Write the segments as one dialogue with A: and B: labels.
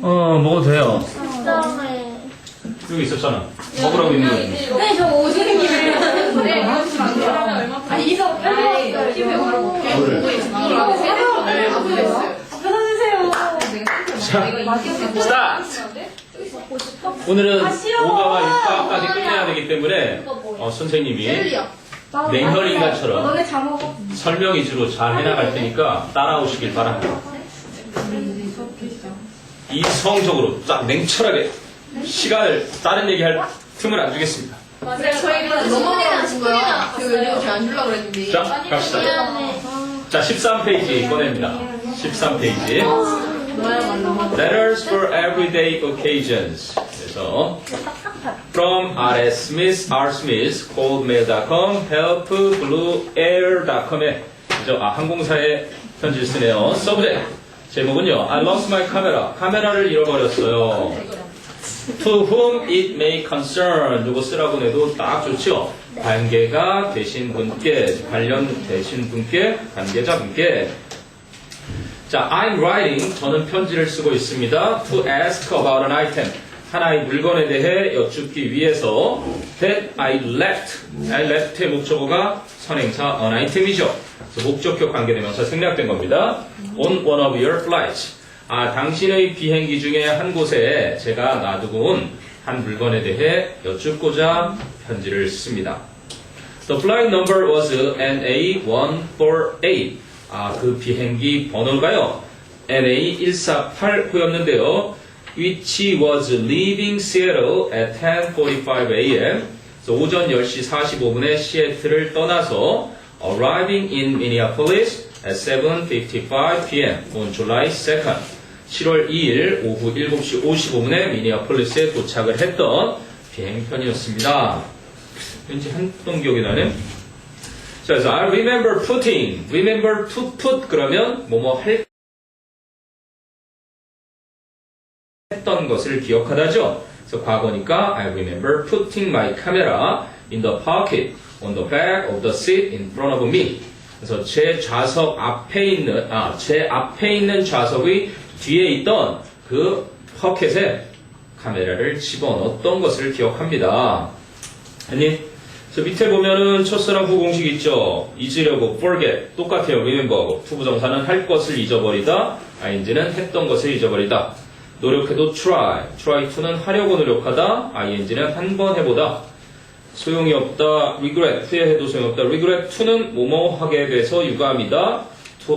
A: 먹어도 돼요.
B: 그다음에
A: 여기 있었잖아. 먹으라고 있는 거.
B: 네, 저 오시는 김에 네, 아니 이거 빼먹었어요. 집에 바로 먹게. 이거 빼먹었어요.
A: 자, 스타트! 오늘은 5가와 6가까지 끝내야 되기 때문에 선생님이 냉혈인가처럼
B: 너네 다 먹어.
A: 설명 위주로 잘 해나갈 테니까 따라오시길 바랍니다. 이성적으로 딱 냉철하게 시간을 다른 얘기할 틈을 안 주겠습니다.
B: 맞아요. 저희가 넘어가는 거야. 그 요즘 저안 주려고 그랬는데.
A: 자, 갑시다. 자, 13페이지 꺼냅니다. 13페이지. Letters for everyday occasions. 그래서 from R.S. Smith, R. Smith, coldmail.com, help, blueair.com에 항공사에 편지를 쓰네요. 서브젝트 제목은요. I lost my camera. 카메라를 잃어버렸어요. To whom it may concern. 요거 쓰라고 해도 딱 좋죠. 관계가 되신 분께, 관련되신 분께, 관계자분께. 자, I'm writing. 저는 편지를 쓰고 있습니다. To ask about an item. 하나의 물건에 대해 여쭙기 위해서 that I left. I left의 목적어가 선행사 an item이죠. 그래서 목적격 관계대명사 생략된 겁니다. On one of your flights. 당신의 비행기 중에 한 곳에 제가 놔두고 온 한 물건에 대해 여쭙고자 편지를 씁니다. The flight number was NA148. 그 비행기 번호가요. NA148호였는데요. Which was leaving Seattle at 10:45 a.m. 오전 10시 45분에 시애틀을 떠나서 arriving in Minneapolis at 7:55 p.m. on July 2nd. 7월 2일 오후 7시 55분에 미니애폴리스에 도착을 했던 비행편이었습니다. 왠지 했던 기억이 나네. 자, 그래서 I remember putting, remember to put 그러면 뭐뭐 했던 것을 기억하다죠. 그래서 과거니까 I remember putting my camera in the pocket on the back of the seat in front of me. 그래서 제 좌석 앞에 있는 제 앞에 있는 좌석의 뒤에 있던 그 포켓에 카메라를 집어넣었던 것을 기억합니다. 아니, 저 밑에 보면은 첫사랑 후공식 있죠. 잊으려고 forget 똑같아요. remember하고 투부정사는 할 것을 잊어버리다, ing는 했던 것을 잊어버리다. 노력해도 try to는 하려고 노력하다, ing는 한 번 해보다. 소용이 없다, regret 후회해도 소용없다. regret to는 뭐뭐 하게 돼서 유감이다.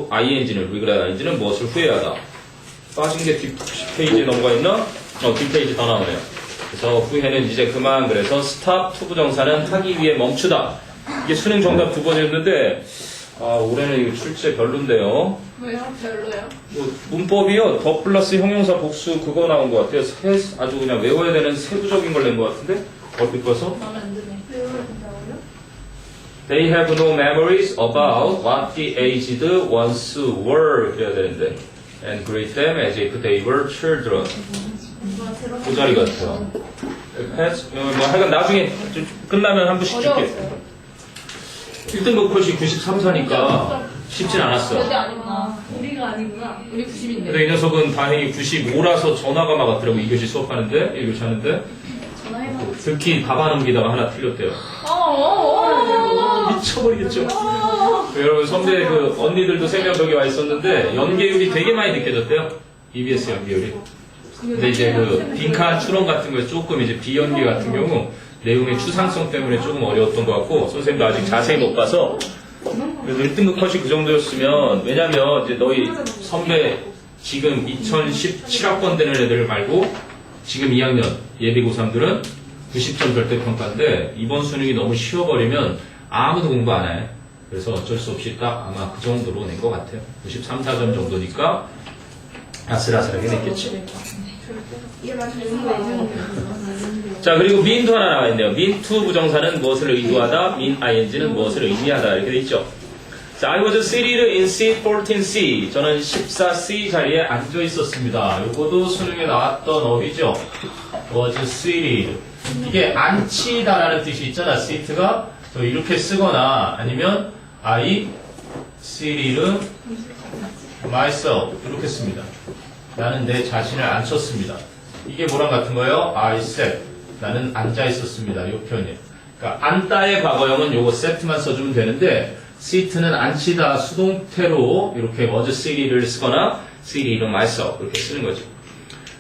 A: ing는 regret ing는 무엇을 후회하다. 빠진 게 뒷페이지에 넘어가 있나? 뒷페이지 더 나오네요. 그래서 후회는 이제 그만. 그래서 stop 투부정사는 하기 위해 멈추다. 이게 수능 정답 2번이었는데 올해는 이거 출제 별론데요.
B: 왜요? 별로요?
A: 문법이요. 더 플러스 형용사 복수 그거 나온 것 같아요. 아주 그냥 외워야 되는 세부적인 걸 낸 것 같은데 어디 거서?
B: 마음에 안 드네. 외워야 된다고요?
A: They have no memories about what the aged once were. 그래야 되는데 and greet them as if they were children. 그 자리 같아요. 하여간 나중에 좀 끝나면 한 분씩 줄게. 1등급 컷이 93사니까 쉽진 않았어.
B: 절대 아니구나. 우리가 아니구나. 우리 90인데.
A: 근데 이 녀석은 다행히 95라서 전화가 막 왔더라고. 2교시 수업하는데, 1교시 하는데.
B: 전화해봐.
A: 듣기 답안 넘기다가 하나 틀렸대요. 미쳐버리겠죠. 여러분 선배 그 언니들도 3명 저기 와 있었는데 연계율이 되게 많이 느껴졌대요. EBS 연계율이. 근데 이제 그 빈칸 추론 같은 거에 조금 이제 비연계 같은 경우 내용의 추상성 때문에 조금 어려웠던 것 같고 선생님도 아직 자세히 못 봐서 그래도 1등급 컷이 그 정도였으면 왜냐면 이제 너희 선배 지금 2017학번 되는 애들 말고 지금 2학년 예비 고3들은 90점 절대평가인데 이번 수능이 너무 쉬워버리면 아무도 공부 안 해. 그래서 어쩔 수 없이 딱 아마 그 정도로 낸 것 같아요. 93, 4점 정도니까 아슬아슬하게 냈겠지. 자, 그리고 mean도 하나 나와 있네요. mean to 부정사는 무엇을 의도하다, mean ing는 무엇을 의미하다 이렇게 돼 있죠. 자, I was seated in seat 14C. 저는 14C 자리에 앉아 있었습니다. 요거도 수능에 나왔던 어휘죠. was seated. 이게 앉히다라는 뜻이 있잖아. seat가 이렇게 쓰거나 아니면 I seated myself 이렇게 씁니다. 나는 내 자신을 안 쳤습니다. 이게 뭐랑 같은 거예요? I sat. 나는 앉아 있었습니다. 이 표현이에요. 그러니까 앉다의 과거형은 요거 set만 써주면 되는데 sit는 앉히다 수동태로 이렇게 was sit를 쓰거나 sitting myself 이렇게 쓰는 거죠.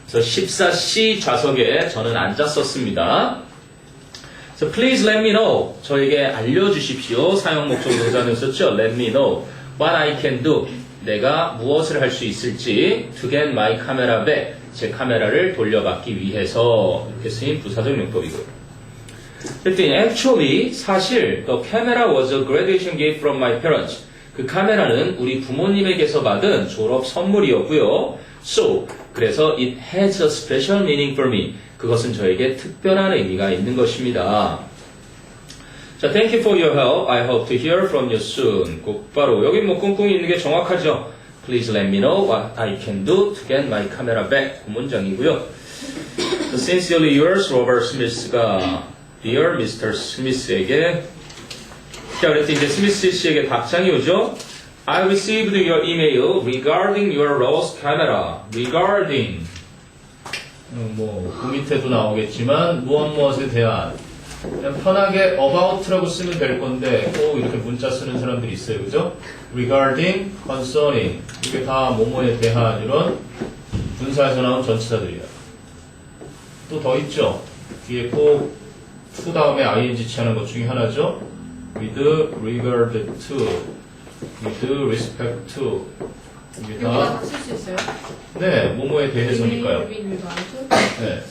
A: 그래서 14C 좌석에 저는 앉았었습니다. So please let me know. 저에게 알려주십시오. 사용 목적 동사는 썼죠. Let me know what I can do. 내가 무엇을 할 수 있을지 to get my camera back. 제 카메라를 돌려받기 위해서 이렇게 쓰인 부사적 용법이고요. 그랬더니 actually 사실 the camera was a graduation gift from my parents. 그 카메라는 우리 부모님에게서 받은 졸업 선물이었고요. So 그래서 it has a special meaning for me. 그것은 저에게 특별한 의미가 있는 것입니다. 자, thank you for your help. I hope to hear from you soon. 곧바로 여기 뭐 꿍꿍이 있는 게 정확하죠. Please let me know what I can do to get my camera back. 그 문장이고요. So, sincerely yours, Robert Smith가 Dear Mr. Smith에게 자, 그래서 이제 스미스 씨에게 답장이 오죠. I received your email regarding your lost camera. Regarding 그 밑에도 나오겠지만 무엇에 대한 그냥 편하게 about라고 쓰면 될 건데 꼭 이렇게 문자 쓰는 사람들이 있어요. 그죠? regarding, concerning 이게 다 뭐뭐에 대한 이런 분사에서 나온 전치사들이에요. 또 더 있죠? 뒤에 꼭 to 다음에 ing 치하는 것 중에 하나죠. with regard to, with respect to 이게 다
B: 쓸 수 있어요?
A: 네, 뭐뭐에 대해서니까요. 네.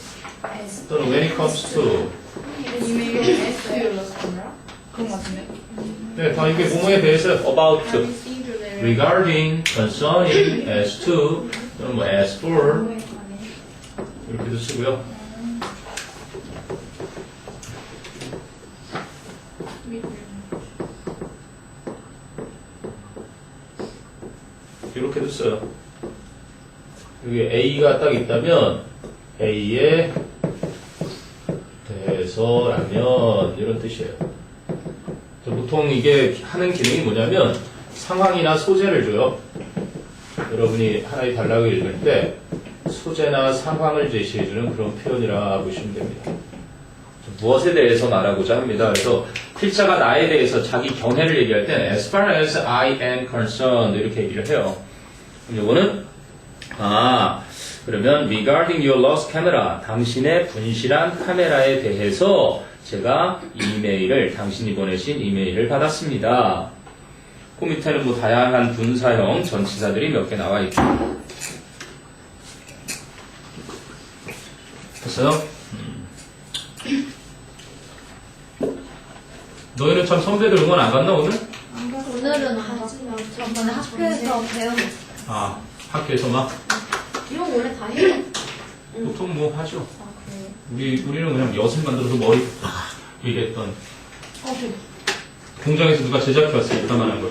A: 또는 when it comes to
B: 그런 것 같은데?
A: 네, 다 이게 뭐뭐에 대해서 about, regarding, concerning, as to, 또는 뭐 as for 이렇게도 쓰고요. 이렇게도 써요. 여기 A가 딱 있다면 A에 대해서라면 이런 뜻이에요. 보통 이게 하는 기능이 뭐냐면 상황이나 소재를 줘요. 여러분이 하나의 단락을 읽을 때 소재나 상황을 제시해주는 그런 표현이라 보시면 됩니다. 무엇에 대해서 말하고자 합니다. 그래서 필자가 나에 대해서 자기 견해를 얘기할 때 as far as I am concerned 이렇게 얘기를 해요. 그럼 요거는 그러면 regarding your lost camera 당신의 분실한 카메라에 대해서 제가 이메일을 당신이 보내신 이메일을 받았습니다. 그 밑에는 뭐 다양한 분사형 전치사들이 몇 개 나와 있죠. 됐어요? 너희는 참 선배들 응원 안 갔나 오늘?
C: 오늘은 안 갔지만 저번에 학교에서 배운
A: 학교에서 막
C: 이런 거 원래 다 해요?
A: 보통 뭐 하죠.
C: 아 그래요?
A: 우리는 그냥 엿을 만들어서 머리 이랬던 공장에서 누가 제작해 왔어요. 이따만한 걸.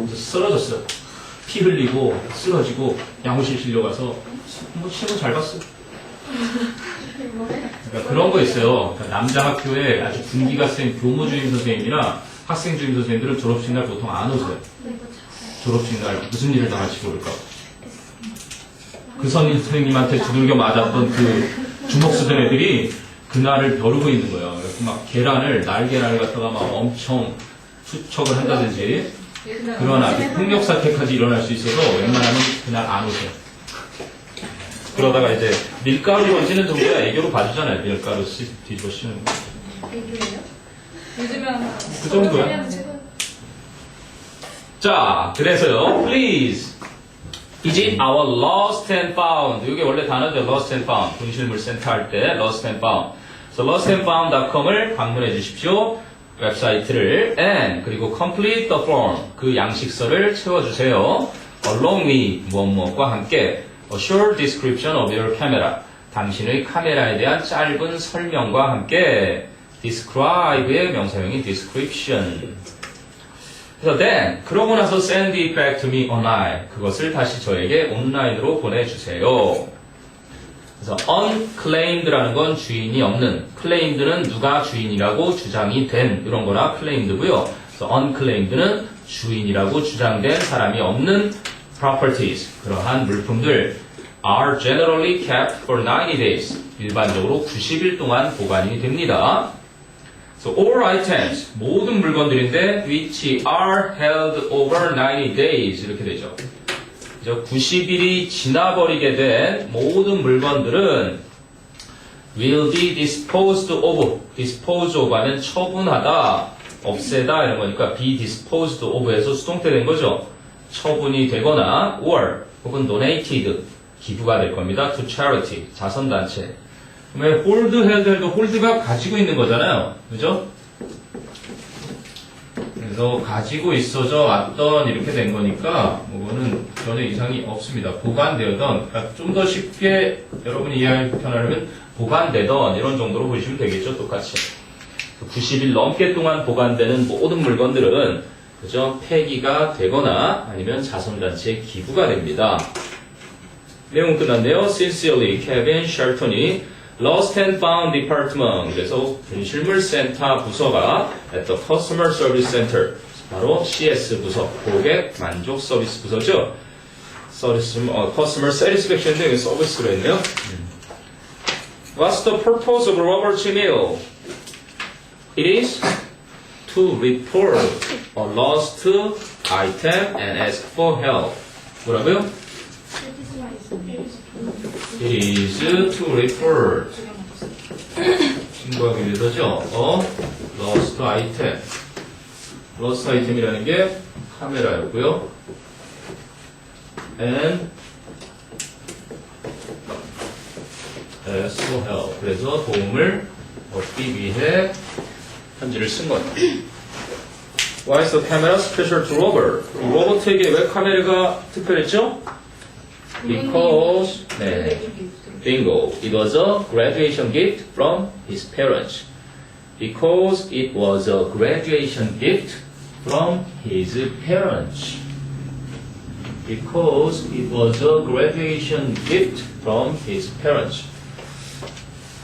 A: 그래서 쓰러졌어요. 피 흘리고 쓰러지고 양호실 실려가서 뭐 시험 잘 봤어. 그러니까 그런 거 있어요. 그러니까 남자 학교에 아주 분기가 센 교무주임 선생님이나 학생주임 선생님들은 졸업식 날 보통 안 오세요. 졸업식 날 무슨 일을 당할지 모를까. 그 선생님한테 두들겨 맞았던 그 주먹 쓰던 애들이 그날을 벼르고 있는 거예요. 그래서 막 날계란을 갖다가 막 엄청 투척을 한다든지 그런 아주 폭력 사태까지 일어날 수 있어서 웬만하면 그날 안 오세요. 그러다가 이제 밀가루 던지는 정도야 애교로 봐주잖아요. 밀가루 뒤집어 씌우는 거.
B: 요즘은
A: 그 정도야. 자, 그래서요. Please. Is it our lost and found? 이게 원래 단어죠. lost and found. 분실물 센터 할 때 lost and found. So lostandfound.com을 방문해 주십시오. 웹사이트를 and 그리고 complete the form. 그 양식서를 채워주세요. along with 무엇과 함께 a short description of your camera. 당신의 카메라에 대한 짧은 설명과 함께 describe의 명사형인 description. 그래서 then 그러고 나서 send it back to me online. 그것을 다시 저에게 온라인으로 보내주세요. 그래서 unclaimed라는 건 주인이 없는, claimed는 누가 주인이라고 주장이 된 이런 거라 claimed고요. 그래서 unclaimed는 주인이라고 주장된 사람이 없는 properties, 그러한 물품들 are generally kept for 90 days. 일반적으로 90일 동안 보관이 됩니다. So all items, 모든 물건들인데 which are held over 90 days 이렇게 되죠. 90일이 지나버리게 된 모든 물건들은 will be disposed of. dispose of하는 처분하다, 없애다 이런 거니까 be disposed of에서 수동태 된 거죠. 처분이 되거나 or 혹은 donated, 기부가 될 겁니다. to charity, 자선단체. 그러면 hold held도 hold가 가지고 있는 거잖아요. 그죠? 그래서 가지고 있어져 왔던 이렇게 된 거니까 이거는 전혀 이상이 없습니다. 보관되던, 그러니까 좀 더 쉽게 여러분이 이해하기 편하려면 보관되던 이런 정도로 보시면 되겠죠. 똑같이 90일 넘게 동안 보관되는 모든 물건들은 그죠? 폐기가 되거나 아니면 자선단체에 기부가 됩니다. 내용 끝났네요. Sincerely, Kevin Shelton이 Lost and Found Department. 그래서 분실물센터 부서가 at the Customer Service Center. 바로 CS 부서, 고객 만족 서비스 부서죠. Customer Satisfaction인데 여기 서비스로 했네요. What's the purpose of Robert Mill? It is to report a lost item and ask for help. 뭐라고요? It is to report. 신고하기 위해서죠. lost item. lost item이라는 게 카메라였고요. and ask for help. 그래서 도움을 얻기 위해 편지를 쓴 거죠. Why is the camera special to Robert? 로버트에게 왜 카메라가 특별했죠? Because, 네, bingo. It was a graduation gift from his parents. Because it was a graduation gift from his parents. Because it was a graduation gift from his parents.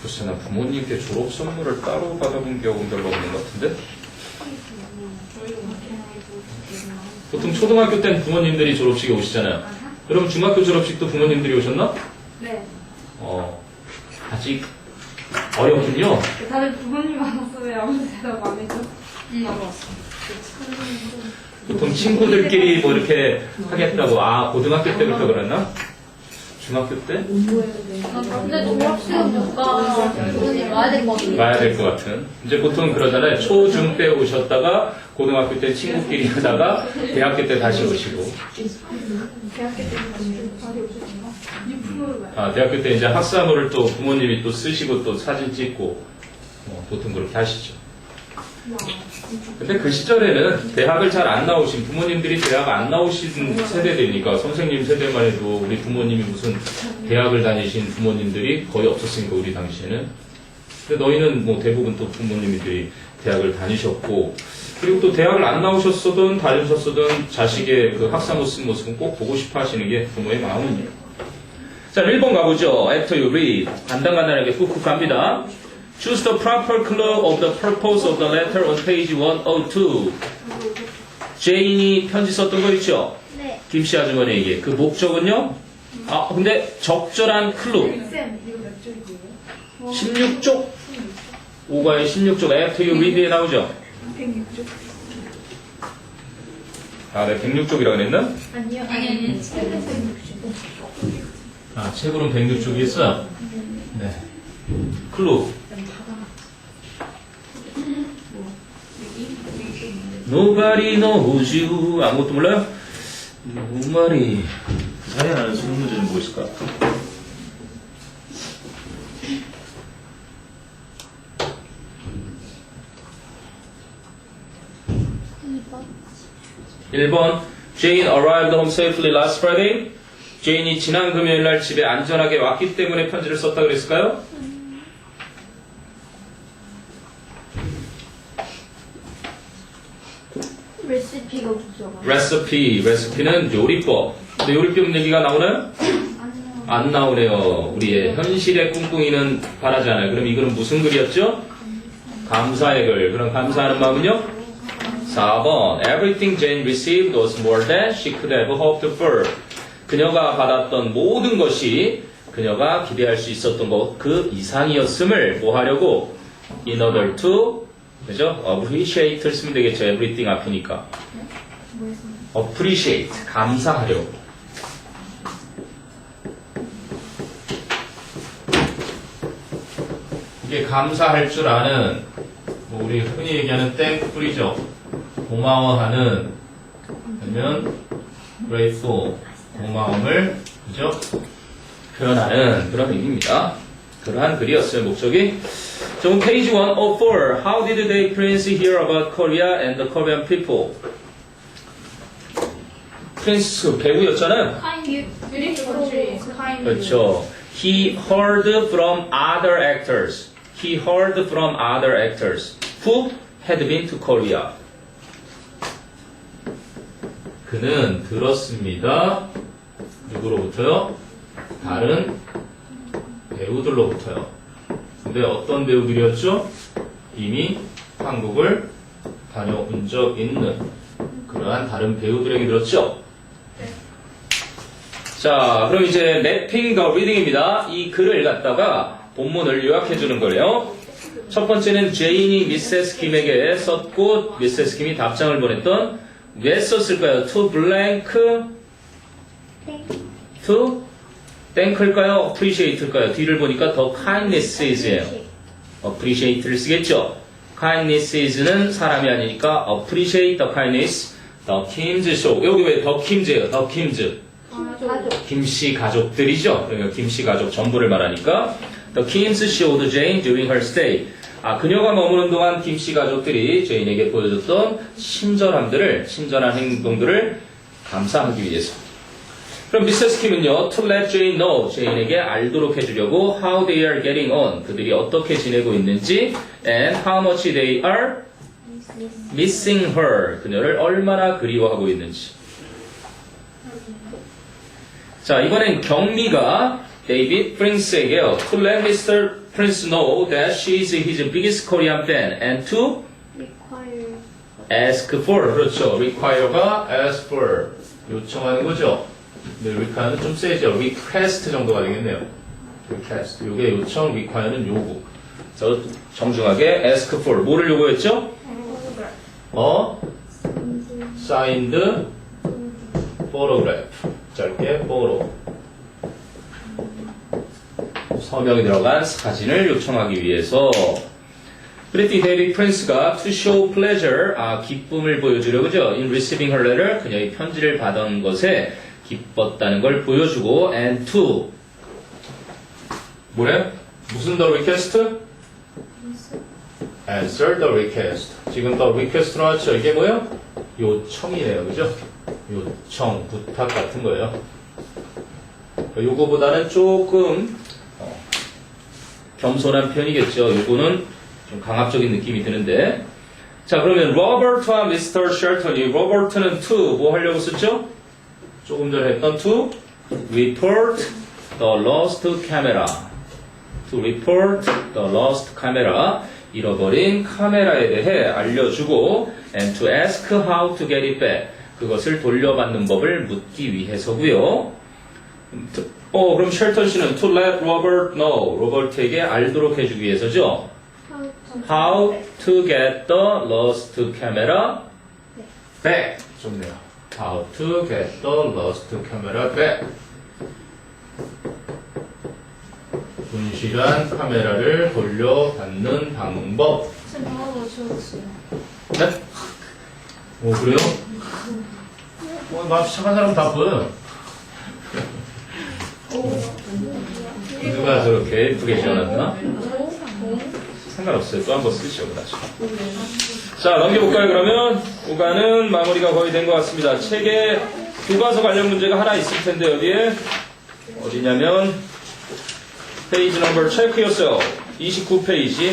A: 글쎄, 난 부모님께 졸업 선물을 따로 받아본 기억은 별로 없는 것 같은데? 보통 초등학교 때는 부모님들이 졸업식에 오시잖아요. 그럼 중학교 졸업식도 부모님들이 오셨나?
B: 네.
A: 아직 어렵군요.
B: 다들 부모님 만났으면 아무 대답 안 해줘. 나도 왔어.
A: 보통 친구들끼리 뭐 이렇게 하겠다고, 고등학교 때부터 그랬나? 중학교 때?
C: 근데 졸업식은 뭔가 부모님 와야 될 것 같아요.
A: 가야 될 것 같은. 이제 보통 그러잖아요. 초, 중 때 오셨다가, 고등학교 때 친구끼리 하다가, 대학교 때 다시 오시고.
B: 대학교 때는 다시 오셨나?
A: 대학교 때 이제 학사모를 또 부모님이 또 쓰시고 또 사진 찍고, 보통 그렇게 하시죠. 근데 그 시절에는 대학을 잘 안 나오신, 부모님들이 대학 안 나오신 세대들이니까, 선생님 세대만 해도 우리 부모님이 무슨 대학을 다니신 부모님들이 거의 없었으니까, 우리 당시에는. 근데 너희는 뭐 대부분 또 부모님들이 대학을 다니셨고, 그리고 또 대학을 안 나오셨어든 다니셨어든 자식의 그 학사모 쓴 모습은 꼭 보고 싶어 하시는 게 부모의 마음이에요. 자, 1번 가보죠. After you read. 간단하게 꾹꾹 갑니다. Choose the proper clue of the purpose of the letter on page 102. 제인이 편지 썼던 거 있죠?
C: 네.
A: 김씨 아주머니에게. 그 목적은요? 근데 적절한 클루.
B: 쌤, 이거 몇 쪽이에요?
A: 16쪽. 5과의 16쪽. After you read에 나오죠?
B: 106쪽.
A: 네, 106쪽이라고 그랬나?
C: 아니요.
B: 아니.
A: 책으로는 106쪽이 있어요? 네. 클루. Nobody knows you. 아무것도 몰라요? Nobody. 살인하는 수능 문제는 뭐 있을까?
C: 이번.
A: 1번. Jane arrived home safely last Friday. 제인이 지난 금요일 날 집에 안전하게 왔기 때문에 편지를 썼다 그랬을까요?
C: 레시피가 부족하고.
A: 레시피는 요리법. 근데 요리법 얘기가 나오나요? 안 나오네요. 우리의 현실의 꿍꿍이는 바라지 않아요. 그럼 이거는 무슨 글이었죠? 감사의 글. 그럼 감사하는 마음은요? 4번 Everything Jane received was more than she could have hoped for. 그녀가 받았던 모든 것이 그녀가 기대할 수 있었던 것 그 이상이었음을 뭐 하려고? In order to 그죠? appreciate를 쓰면 되겠죠. everything 앞이니까. appreciate 감사하려고. 이게 감사할 줄 아는 뭐 우리 흔히 얘기하는 thankful이죠. 고마워하는 아니면 grateful 고마움을 그죠? 표현하는 그런 의미입니다. 그러한 글이었어요. 목적이. 좀 페이지 104 How did the prince hear about Korea and the Korean people? 프린스 배우였잖아요. 그렇죠. He heard from other actors. He heard from other actors who had been to Korea. 그는 들었습니다. 누구로부터요? 다른 배우들로부터요. 근데 어떤 배우들이었죠? 이미 한국을 다녀온 적 있는 그러한 다른 배우들에게 들었죠? 자, 그럼 이제 mapping the reading입니다. 이 글을 갖다가 본문을 요약해 주는 거예요. 첫 번째는 제인이 미세스 김에게 썼고 미세스 김이 답장을 보냈던 왜 썼을까요? to blank to thank일까요? appreciate일까요? 뒤를 보니까 the kindness is예요. appreciate를 쓰겠죠. kindness is는 사람이 아니니까 appreciate the kindness the Kim's show. 여기 왜 the Kims예요? the Kims. 김씨 가족들이죠. 그러니까 김씨 가족 전부를 말하니까 The Kims showed Jane during her stay. 아, 그녀가 머무는 동안 김씨 가족들이 제인에게 보여줬던 친절한 행동들을 감사하기 위해서. 그럼 미세스 킴은요, to let Jane know, 제인에게 알도록 해주려고 how they are getting on, 그들이 어떻게 지내고 있는지, and how much they are missing her, 그녀를 얼마나 그리워하고 있는지. 자, 이번엔 경미가 데이빗 프린스에게요. To let Mr. Prince know that she is his biggest Korean fan and to ask for. 그렇죠. require가 ask for. 요청하는 거죠. 근데 require는 좀 세죠. request 정도가 되겠네요. request. 요게 요청, require는 요구. 저 정중하게 ask for. 뭐를 요구했죠? signed photograph. 짧게 photo. 서명이 들어간 사진을 요청하기 위해서. 그랬더니 데이빗 프린스가 to show pleasure, 기쁨을 보여주려고 그죠? in receiving her letter, 그녀의 편지를 받은 것에 기뻤다는 걸 보여주고 and to 뭐래? 무슨 the request? answer the request. 지금 the request 나왔죠? 이게 뭐예요? 요청이네요. 그죠? 요청, 부탁 같은 거예요. 요거보다는 조금 겸손한 편이겠죠. 요거는 좀 강압적인 느낌이 드는데. 자, 그러면 로버트와 미스터 셜턴이 로버트는 to 뭐 하려고 썼죠? 조금 전에 했던 to report the lost camera. to report the lost camera. 잃어버린 카메라에 대해 알려주고 and to ask how to get it back. 그것을 돌려받는 법을 묻기 위해서고요. 그럼 셜턴 씨는 to let Robert know, 로버트에게 알도록 해주기 위해서죠. How to get the lost camera back. 좋네요. How to get the lost camera back. 분실한 카메라를 돌려받는 방법.
C: 지금 방법으로 지워졌어요.
A: 네? 그래요? 마음 착한 사람 다 보여요. 누가 저렇게 예쁘게 지어놨나? 상관없어요. 또 한 번 쓰시죠, 다시. 자, 넘겨볼까요, 그러면? 구간은 마무리가 거의 된 것 같습니다. 책에 교과서 관련 문제가 하나 있을 텐데, 여기에. 어디냐면, 페이지 넘버 체크 yourself. 29페이지.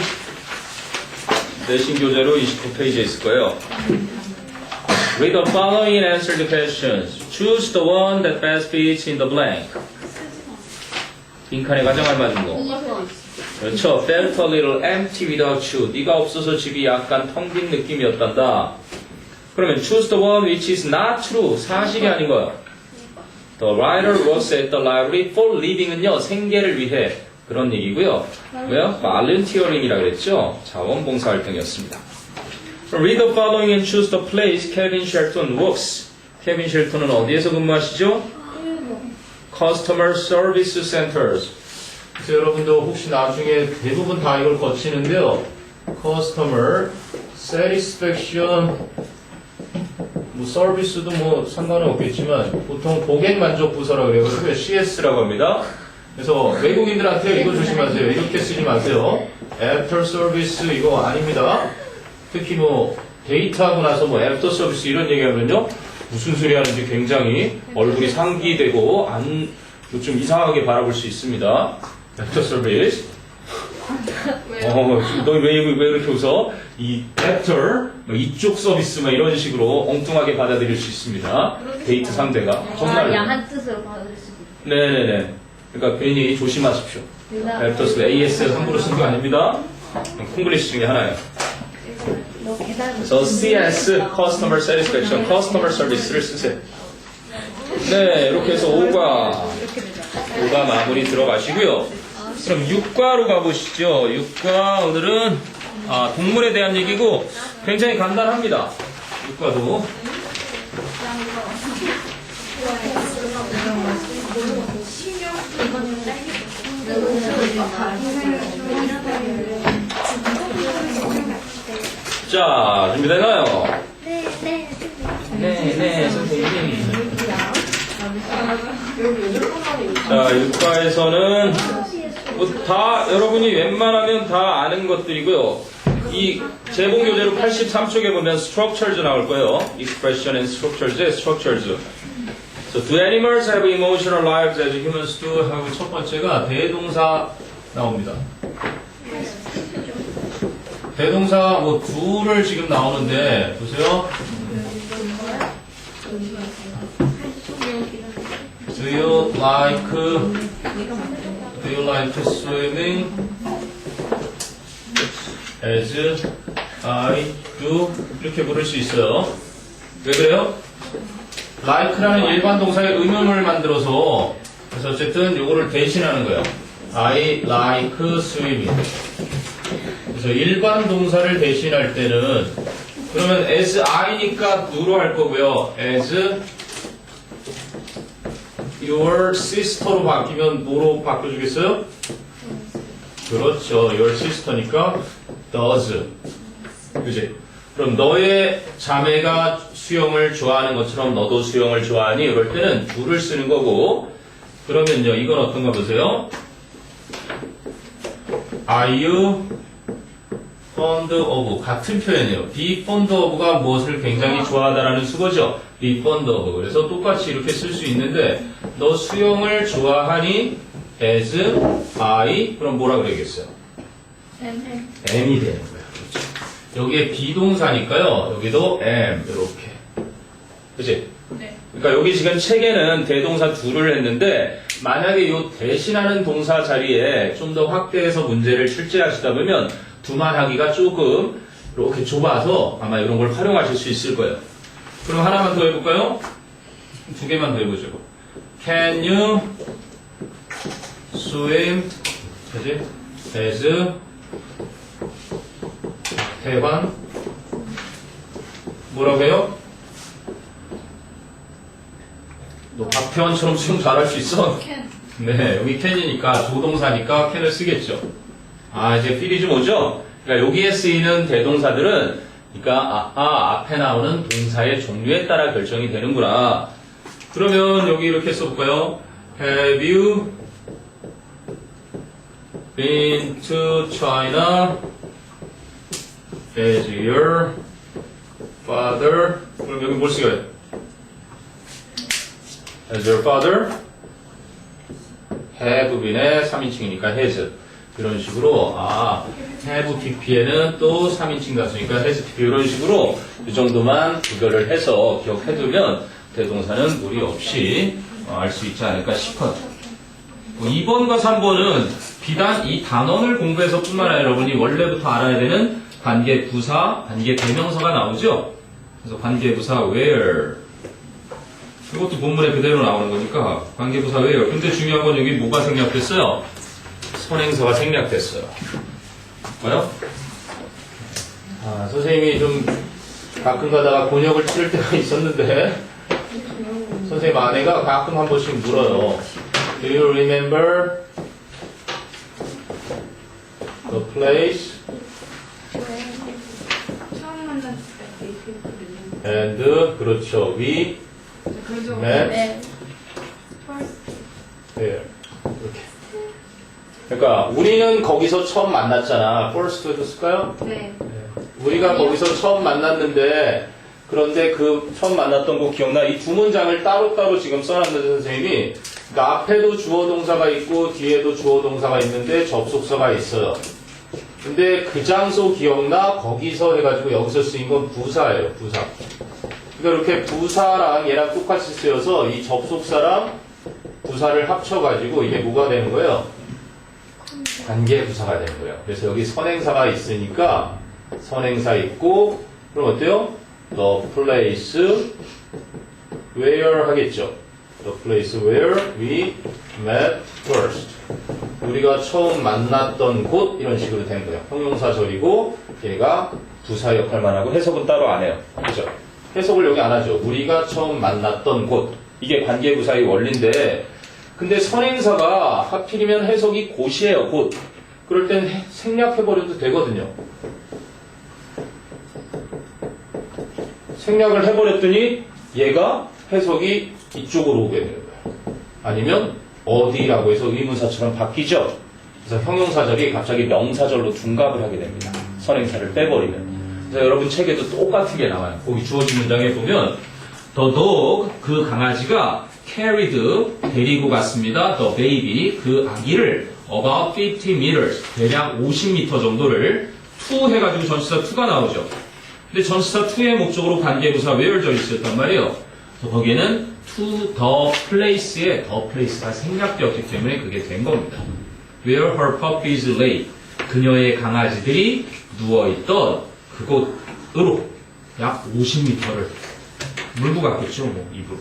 A: 내신 교재로 29페이지에 있을 거예요. Read the following and answer the questions. Choose the one that best fits in the blank. 빈칸에 가장 알맞은 거. 그렇죠. Felt a little empty without you. 네가 없어서 집이 약간 텅 빈 느낌이었단다. 그러면 choose the one which is not true. 사실이 아닌 거야. The writer works at the library for living은요, 생계를 위해. 그런 얘기고요. 왜요? volunteering이라 그랬죠? 자원봉사활동이었습니다. Read the following and choose the place Kevin Shelton works. 케빈 쉘턴은 어디에서 근무하시죠? Customer Service Centers. 그래서 여러분도 혹시 나중에 대부분 다 이걸 거치는데요. Customer Satisfaction 뭐 서비스도 뭐 상관은 없겠지만 보통 고객 만족 부서라 그래가지고 CS라고 합니다. 그래서 외국인들한테 이거 조심하세요. 이렇게 쓰지 마세요. After Service 이거 아닙니다. 특히 뭐 데이트하고 나서 뭐 After Service 이런 얘기하면요. 무슨 소리 하는지 굉장히 얼굴이 상기되고 좀 이상하게 바라볼 수 있습니다. After Service. 너 왜 이렇게 웃어? 이 After 이쪽 서비스 막 이런 식으로 엉뚱하게 받아들일 수 있습니다. 데이트 상대가 정말
C: 야한 뜻으로 받아들일 수도 있고.
A: 네네네. 그러니까 괜히 조심하십시오. After Service AS 함부로 쓴 거 아닙니다. 콩글리시 중에 하나예요. 그래서 CS Customer Satisfaction, Customer Service를 쓰세요. 네, 이렇게 해서 5과 마무리 들어가시고요. 그럼 6과로 가보시죠. 6과 오늘은 동물에 대한 얘기고 굉장히 간단합니다. 6과도. 자, 준비되나요? 네, 선생님. 자, 6과에서는 뭐 다 여러분이 웬만하면 다 아는 것들이고요. 이 제공 교재로 83쪽에 보면 structures 나올 거예요. expression and structures의 structures. So, do animals have emotional lives as humans do? 하고 첫 번째가 대동사 나옵니다. 대동사 뭐 둘을 지금 나오는데 보세요. Do you like swimming as I do? 이렇게 부를 수 있어요. 왜 그래요? like라는 일반 동사의 의문을 만들어서 그래서 어쨌든 요거를 대신하는 거예요. I like swimming. 그래서 일반 동사를 대신할 때는 그러면 as I니까 do로 할 거고요. as your sister로 바뀌면 뭐로 바꿔주겠어요? 그렇죠. your sister니까 does. 그지? 그럼 너의 자매가 수영을 좋아하는 것처럼 너도 수영을 좋아하니? 이럴 때는 do를 쓰는 거고 그러면요. 이건 어떤가 보세요. Are you fond of 같은 표현이에요. be fond of가 무엇을 굉장히 좋아하다라는 수거죠. be fond of. 그래서 똑같이 이렇게 쓸 수 있는데 너 수영을 좋아하니? as I 그럼 뭐라 그러겠어요? am이 되는 거예요. 그렇죠. 여기에 비동사니까요. 여기도 am 이렇게. 그치?
B: 네.
A: 그러니까 여기 지금 책에는 대동사 둘을 했는데 만약에 이 대신하는 동사 자리에 좀 더 확대해서 문제를 출제하시다 보면 두만 하기가 조금 이렇게 좁아서 아마 이런 걸 활용하실 수 있을 거예요. 그럼 하나만 더 해볼까요? 두 개만 더 해보죠. Can you swim as 대환 뭐라고 해요? 너 박태환처럼 수영 잘할 수 있어? 네, 여기 can이니까 조동사니까 can을 쓰겠죠. 이제 필이 좀 오죠? 그러니까 여기에 쓰이는 대동사들은 그러니까 앞에 나오는 동사의 종류에 따라 결정이 되는구나. 그러면 여기 이렇게 써볼까요? Have you been to China as your father? 그럼 여기 뭘 쓰여요? As your father? have been의 3인칭이니까 has. 이런 식으로 have pp에는 또 3인칭 다수니까 has pp 이런 식으로 이 정도만 구별을 해서 기억해두면 대동사는 무리 없이 알 수 있지 않을까 싶어요. 2번과 3번은 비단 이 단원을 공부해서 뿐만 아니라 여러분이 원래부터 알아야 되는 관계 부사, 관계 대명사가 나오죠. 그래서 관계부사 where. 이것도 본문에 그대로 나오는 거니까 관계부사 where. 근데 중요한 건 여기 뭐가 생략됐어요? 선행사가 생략됐어요. 뭐요? 선생님이 좀 가끔 가다가 곤욕을 치를 때가 있었는데 선생님 아내가 가끔 한 번씩 물어요. Do you remember the place
B: 처음 만났을 때
A: and 그렇죠. We
B: 그죠?
A: met
C: 네.
A: there. 이렇게. 그러니까 우리는 거기서 처음 만났잖아. First 해줬을까요?
B: 네.
A: 우리가 거기서 처음 만났는데 그런데 그 처음 만났던 거 기억나? 이 두 문장을 따로따로 지금 써놨는데 선생님이 그러니까 앞에도 주어 동사가 있고 뒤에도 주어 동사가 있는데 접속사가 있어요. 근데 그 장소 기억나? 거기서 해가지고 여기서 쓰인 건 부사예요. 부사. 그러니까 이렇게 부사랑 얘랑 똑같이 쓰여서 이 접속사랑 부사를 합쳐가지고 이게 뭐가 되는 거예요? 관계부사가 되는 거예요. 그래서 여기 선행사가 있으니까 선행사 있고 그럼 어때요? The place where 하겠죠. The place where we met first. 우리가 처음 만났던 곳 이런 식으로 되는 거예요. 형용사절이고 얘가 부사 역할만 하고 해석은 따로 안 해요. 그죠? 해석을 여기 안 하죠. 우리가 처음 만났던 곳. 이게 관계부사의 원리인데 근데 선행사가 하필이면 해석이 곳이에요. 곳. 그럴 땐 생략해버려도 되거든요. 생략을 해버렸더니 얘가 해석이 이쪽으로 오게 되는 거예요. 아니면 어디라고 해서 의문사처럼 바뀌죠. 그래서 형용사절이 갑자기 명사절로 둔갑을 하게 됩니다. 선행사를 빼버리면. 그래서 여러분 책에도 똑같은 게 나와요. 거기 주어진 문장에 보면 The dog, 그 강아지가 carried, 데리고 갔습니다. The baby, 그 아기를 about 50 meters, 대략 50m 정도를 to 해가지고 전치사 to가 나오죠. 근데 전치사 to의 목적으로 관계부사 where 져 있었단 말이에요. 그래서 거기에는 to the place에 the place가 생략되었기 때문에 그게 된 겁니다. Where her puppies lay, 그녀의 강아지들이 누워있던 그곳으로 약 50m를 물고 갔겠죠, 뭐 입으로.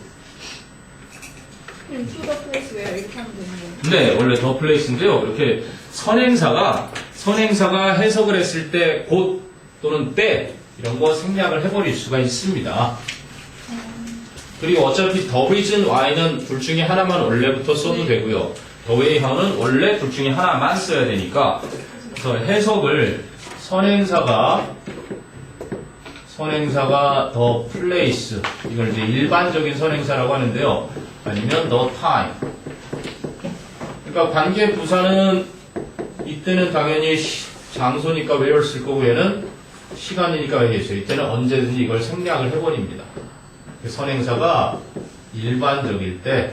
B: 투더 플레이스 왜 이렇게 하면 되는 거예요?
A: 네, 원래 더 플레이스인데요. 이렇게 선행사가 해석을 했을 때 곳 또는 때 이런 거 생략을 해버릴 수가 있습니다. 그리고 어차피 the reason why는 둘 중에 하나만 원래부터 써도 되고요. the way how는 원래 둘 중에 하나만 써야 되니까 그래서 해석을 선행사가 the place 이걸 이제 일반적인 선행사라고 하는데요. 아니면 the time. 그러니까 관계 부사는 이때는 당연히 장소니까 where 쓸 거고 얘는 시간이니까 where 있어요. 이때는 언제든지 이걸 생략을 해버립니다. 선행사가 일반적일 때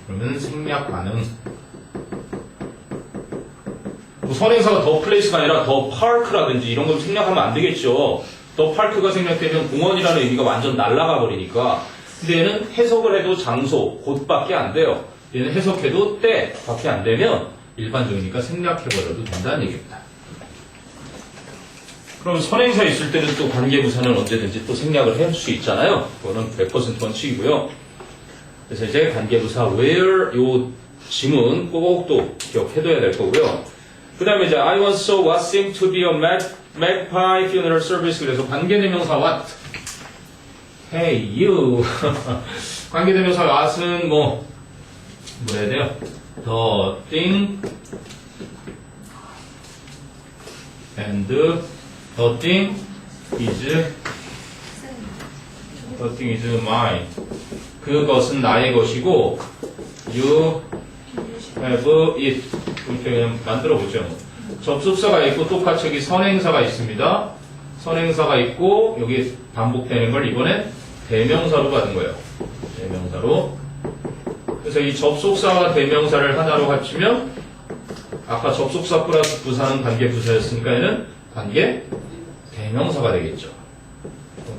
A: 그러면 생략 가능. 뭐 선행사가 더 플레이스가 아니라 더 파크라든지 이런 걸 생략하면 안 되겠죠. 더 파크가 생략되면 공원이라는 의미가 완전 날아가 버리니까. 근데 얘는 해석을 해도 장소, 곳밖에 안 돼요. 얘는 해석해도 때밖에 안 되면 일반적이니까 생략해버려도 된다는 얘기입니다. 그럼 선행사 있을 때는 또 관계부사는 언제든지 또 생략을 할 수 있잖아요. 그거는 100% 원칙이고요. 그래서 이제 관계부사 where 요 지문 꼭 또 기억해둬야 될 거고요. 그 다음에 이제 I was so what seemed to be a magpie funeral service. 그래서 관계대명사 what. Hey you. 관계대명사 what은 뭐라 해야 돼요? The thing and the thing is mine. 그것은 나의 것이고 you have it. 이렇게 그냥 만들어 보죠. 접속사가 있고 똑같이 여기 선행사가 있습니다. 선행사가 있고 여기 반복되는 걸 이번에 대명사로 받은 거예요. 대명사로. 그래서 이 접속사와 대명사를 하나로 합치면 아까 접속사 플러스 부사는 관계부사였으니까 얘는 관계 대명사가 되겠죠.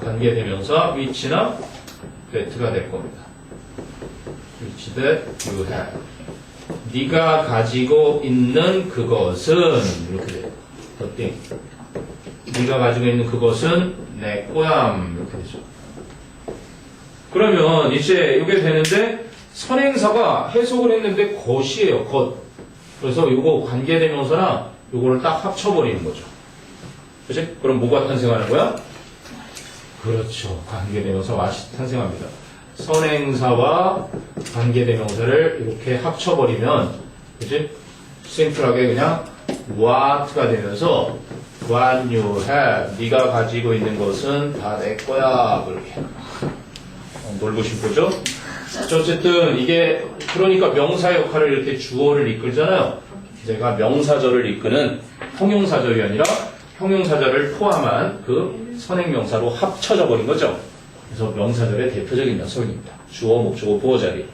A: 관계 대명사 which나 that가 될 겁니다. which that you have. 네가 가지고 있는 그것은 이렇게 돼요. the thing. 네가 가지고 있는 그것은 내 거야. 이렇게 되죠. 그러면 이제 이게 되는데 선행사가 해석을 했는데 것이에요. 것. 그래서 이거 관계대명사랑 이거를 딱 합쳐버리는 거죠. 그치? 그럼 뭐가 탄생하는 거야? 그렇죠. 관계대명사 탄생합니다. 선행사와 관계대명사를 이렇게 합쳐버리면, 그치? 심플하게 그냥 what가 되면서 what you have, 네가 가지고 있는 것은 다 내 거야. 그렇게. 놀고 싶고죠? 어쨌든 이게 그러니까 명사 역할을 이렇게 주어를 이끌잖아요. 내가 명사절을 이끄는 형용사절이 아니라 형용사절을 포함한 그 선행명사로 합쳐져 버린 거죠. 그래서 명사절의 대표적인 녀석입니다. 주어, 목적어, 보어자리.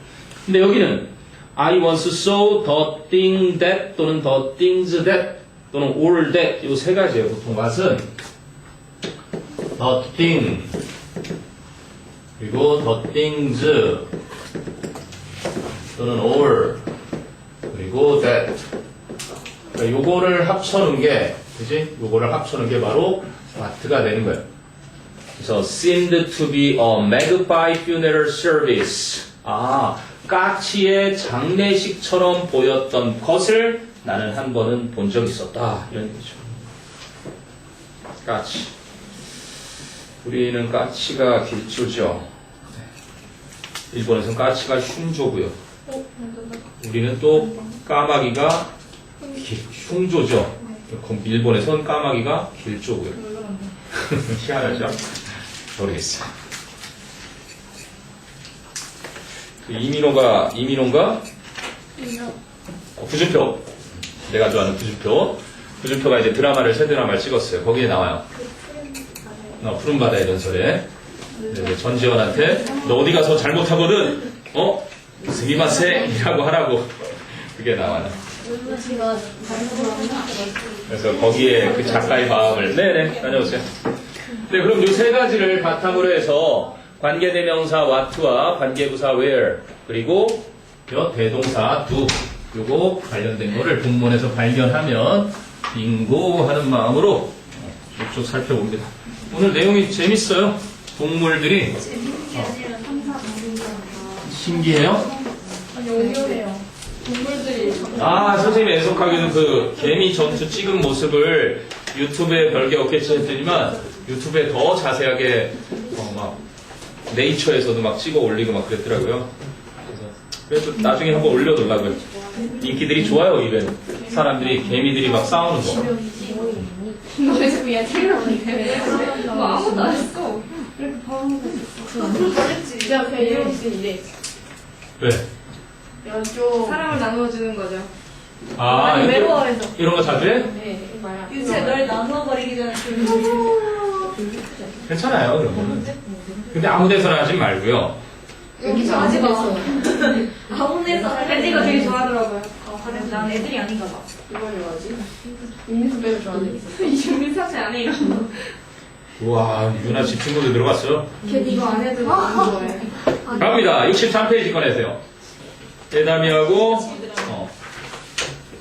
A: 근데 여기는 I once saw the thing that 또는 the things that 또는 all that 이 세 가지예요. 보통 밭은 the thing 그리고 the things 또는 all 그리고 that 그러니까 요거를 합쳐놓은 게 그지? 요거를 합쳐놓은 게 바로 what가 되는 거예요. 그래서 seemed to be a magpie funeral service 까치의 장례식처럼 보였던 것을 나는 한 번은 본 적이 있었다. 이런 얘기죠. 까치. 우리는 까치가 길조죠. 일본에서는 까치가 흉조고요. 우리는 또 까마귀가 흉조죠. 일본에서는 까마귀가 길조고요. 희한하죠? 모르겠어요. 이민호가 구준표. 내가 좋아하는 구준표. 구준표가 이제 새 드라마를 찍었어요. 거기에 나와요. 푸른 바다의 전설에 전지현한테 너 어디 가서 잘못하거든 스미마세 이라고 하라고 그게 나와요. 그래서 거기에 그 작가의 마음을 네네 다녀오세요. 네, 그럼 이 세 가지를 바탕으로 해서 관계대명사 what와 관계부사 where 그리고 대동사 do 요거 관련된 거를 본문에서 발견하면 빙고 하는 마음으로 쭉 살펴봅니다. 오늘 내용이 재밌어요. 동물들이 신기해요?
B: 아니 오묘해요. 동물들이
A: 선생님이 애석하게도 그 개미 전투 찍은 모습을 유튜브에 별게 없겠지 했더니만 유튜브에 더 자세하게 막 네이처에서도 막 찍어 올리고 막 그랬더라고요. 그래서 나중에 한번 올려놓으려고요. 인기들이 좋아요. 이런 사람들이 개미들이 막 싸우는 거.
B: 너 왜 자꾸 얘 틀렸는데? 너 아무것도 안 했어. 이렇게 바로 했지. 진짜 그냥 이러고 있으니
A: 왜?
B: 좀 사랑을 나누어주는 거죠.
C: 많이 외로워해서.
A: 이런 거 자주 해?
B: 네.
C: 유채 널 나눠버리기 전에
A: 괜찮아요. 그런 거는. 근데 아무 데서나 하지 말고요.
B: 여기서 아직 없어.
C: 아무 데서
B: 밴디가 되게 좋아하더라고요.
C: 그래서 난 애들이 아닌가 봐.
B: 이걸 뭐지? 윤미선 빼고 좋아하네. 윤미 사실 안 해요.
A: 우와, 유나 집 친구들 들어갔어요?
B: 걔 이거 안 해도 안 좋아해.
A: 갑니다. 63페이지 꺼내세요. 대담이하고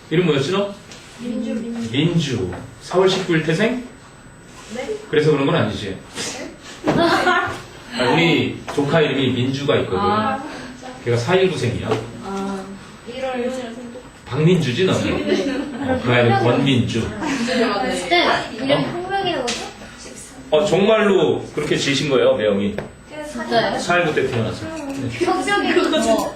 A: 이름 뭐였지 너? 민주. 4월 19일 태생?
C: 네?
A: 그래서 그런 건 아니지. 우리 조카 이름이 민주가 있거든. 걔가 4.19생이야.
C: 1월 6일
A: 박민주지 너는? 그 아이는 권민주.
C: 진짜 이름 평명이거든?
A: 정말로 그렇게 지으신 거예요, 매형이.
C: 진짜요?
A: 4.19 때 태어나서.
C: 성적이 그거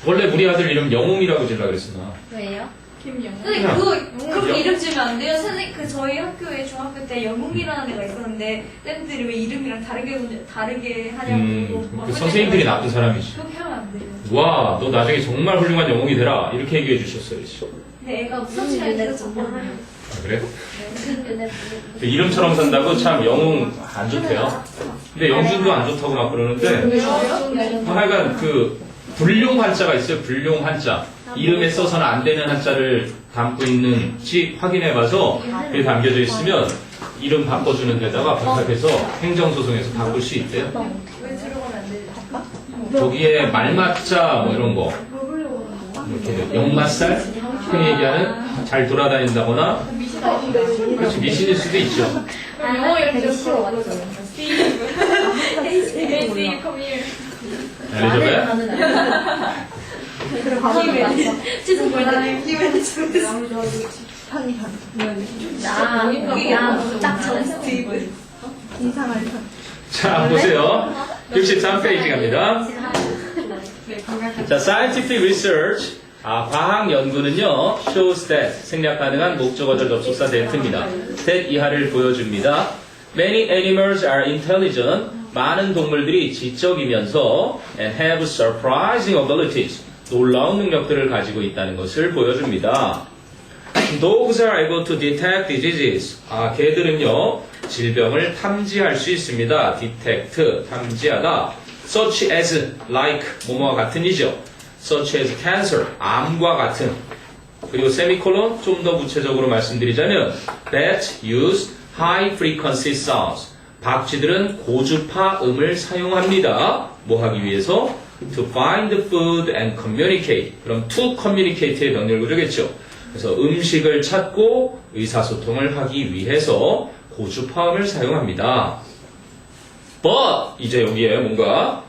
A: 원래 우리 아들 이름 영웅이라고 지으려고 그랬어 나.
C: 왜요?
B: 김영.
D: 근데
A: 그냥
D: 그렇게 이름 지으면 안 돼요. 선생님, 저희 학교에 중학교 때 영웅이라는 애가 있었는데, 쌤들이 왜 이름이랑 다르게 하냐고.
A: 그 선생님들이 나쁜 사람이지.
D: 그렇게 하면 안 돼요.
A: 와, 너 나중에 정말 훌륭한 영웅이 되라. 이렇게 얘기해 주셨어요.
D: 근데 애가 수업시간에 계속 전화를
A: 그래? 이름처럼 산다고 참 영웅 안 좋대요. 근데 영준도 안 좋다고 막 그러는데 하여간 그 불용 한자가 있어요. 불용 한자. 이름에 써서는 안 되는 한자를 담고 있는지 확인해봐서 그게 담겨져 있으면 이름 바꿔주는 데다가 부탁해서 행정소송에서 바꿀 수 있대요.
D: 왜 들어가면 안 되지?
A: 거기에 말맞자 뭐 이런 거 이렇게 역맛살 흔히 얘기하는 잘 돌아다닌다거나 그렇지 미신일 수도 있죠.
B: 영어
C: 되게 쉬워, 맞죠?
D: Steve, hey Steve, come here.
A: 엘리자벳?
C: 그리고 가만히 봤어.
D: 지금 뭐야? 딱 저는 스티브.
A: 자, 보세요. 63페이지 갑니다. 자, scientific research. 과학 연구는요, shows that, 생략 가능한 목적어절 접속사 that입니다. that 이하를 보여줍니다. Many animals are intelligent. 많은 동물들이 지적이면서 and have surprising abilities. 놀라운 능력들을 가지고 있다는 것을 보여줍니다. Dogs are able to detect diseases. 개들은요, 질병을 탐지할 수 있습니다. detect, 탐지하다. such as, like, 뭐뭐와 같은이죠. such as cancer, 암과 같은. 그리고 세미콜론, 좀 더 구체적으로 말씀드리자면 that use high frequency sounds. 박쥐들은 고주파 음을 사용합니다. 뭐 하기 위해서? to find food and communicate. 그럼 to communicate의 병렬 구조겠죠. 그래서 음식을 찾고 의사소통을 하기 위해서 고주파음을 사용합니다. But 이제 여기에 뭔가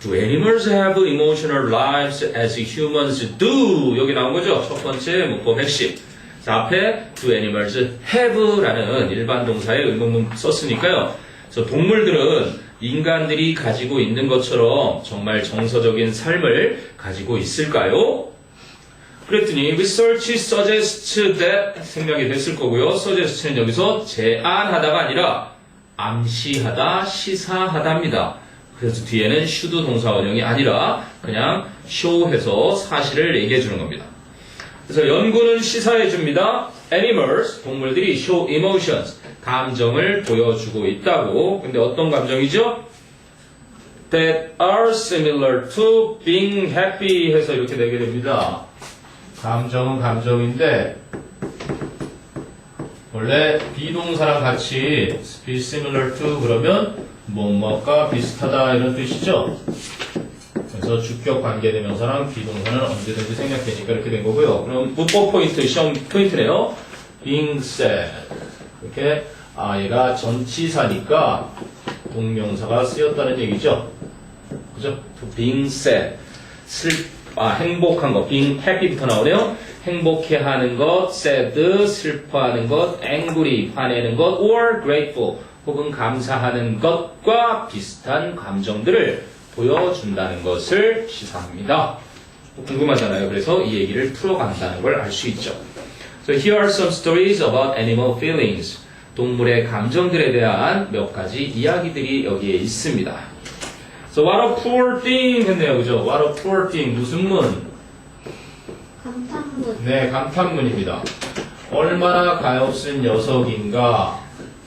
A: Do animals have emotional lives as humans do? 여기 나온 거죠. 첫 번째 문법 핵심. 자, 앞에 Do animals have라는 일반 동사의 의문문 썼으니까요. 그래서 동물들은 인간들이 가지고 있는 것처럼 정말 정서적인 삶을 가지고 있을까요? 그랬더니 research suggests that 생략이 됐을 거고요. suggest는 여기서 제안하다가 아니라 암시하다, 시사하다입니다. 그래서 뒤에는 should 동사 원형이 아니라 그냥 show해서 사실을 얘기해 주는 겁니다. 그래서 연구는 시사해 줍니다. Animals, 동물들이 show emotions, 감정을 보여주고 있다고. 근데 어떤 감정이죠? That are similar to being happy 해서 이렇게 되게 됩니다. 감정은 감정인데 원래 비동사랑 같이 be similar to 그러면 뭐뭐가 비슷하다 이런 뜻이죠. 그래서 주격 관계대명사랑 비동사는 언제든지 생략되니까 이렇게 된 거고요. 그럼 문법 포인트, 시험 포인트네요. being said. 이렇게 얘가 전치사니까 동명사가 쓰였다는 얘기죠. 그죠? to being sad. 행복한 것, being happy부터 나오네요. 행복해하는 것, sad, 슬퍼하는 것, angry, 화내는 것, or grateful, 혹은 감사하는 것과 비슷한 감정들을 보여준다는 것을 시사합니다. 궁금하잖아요. 그래서 이 얘기를 풀어간다는 걸 알 수 있죠. So here are some stories about animal feelings. 동물의 감정들에 대한 몇 가지 이야기들이 여기에 있습니다. So what a poor thing 했네요. 그죠? What a poor thing. 무슨 문?
C: 감탄문.
A: 네, 감탄문입니다. 얼마나 가엾은 녀석인가.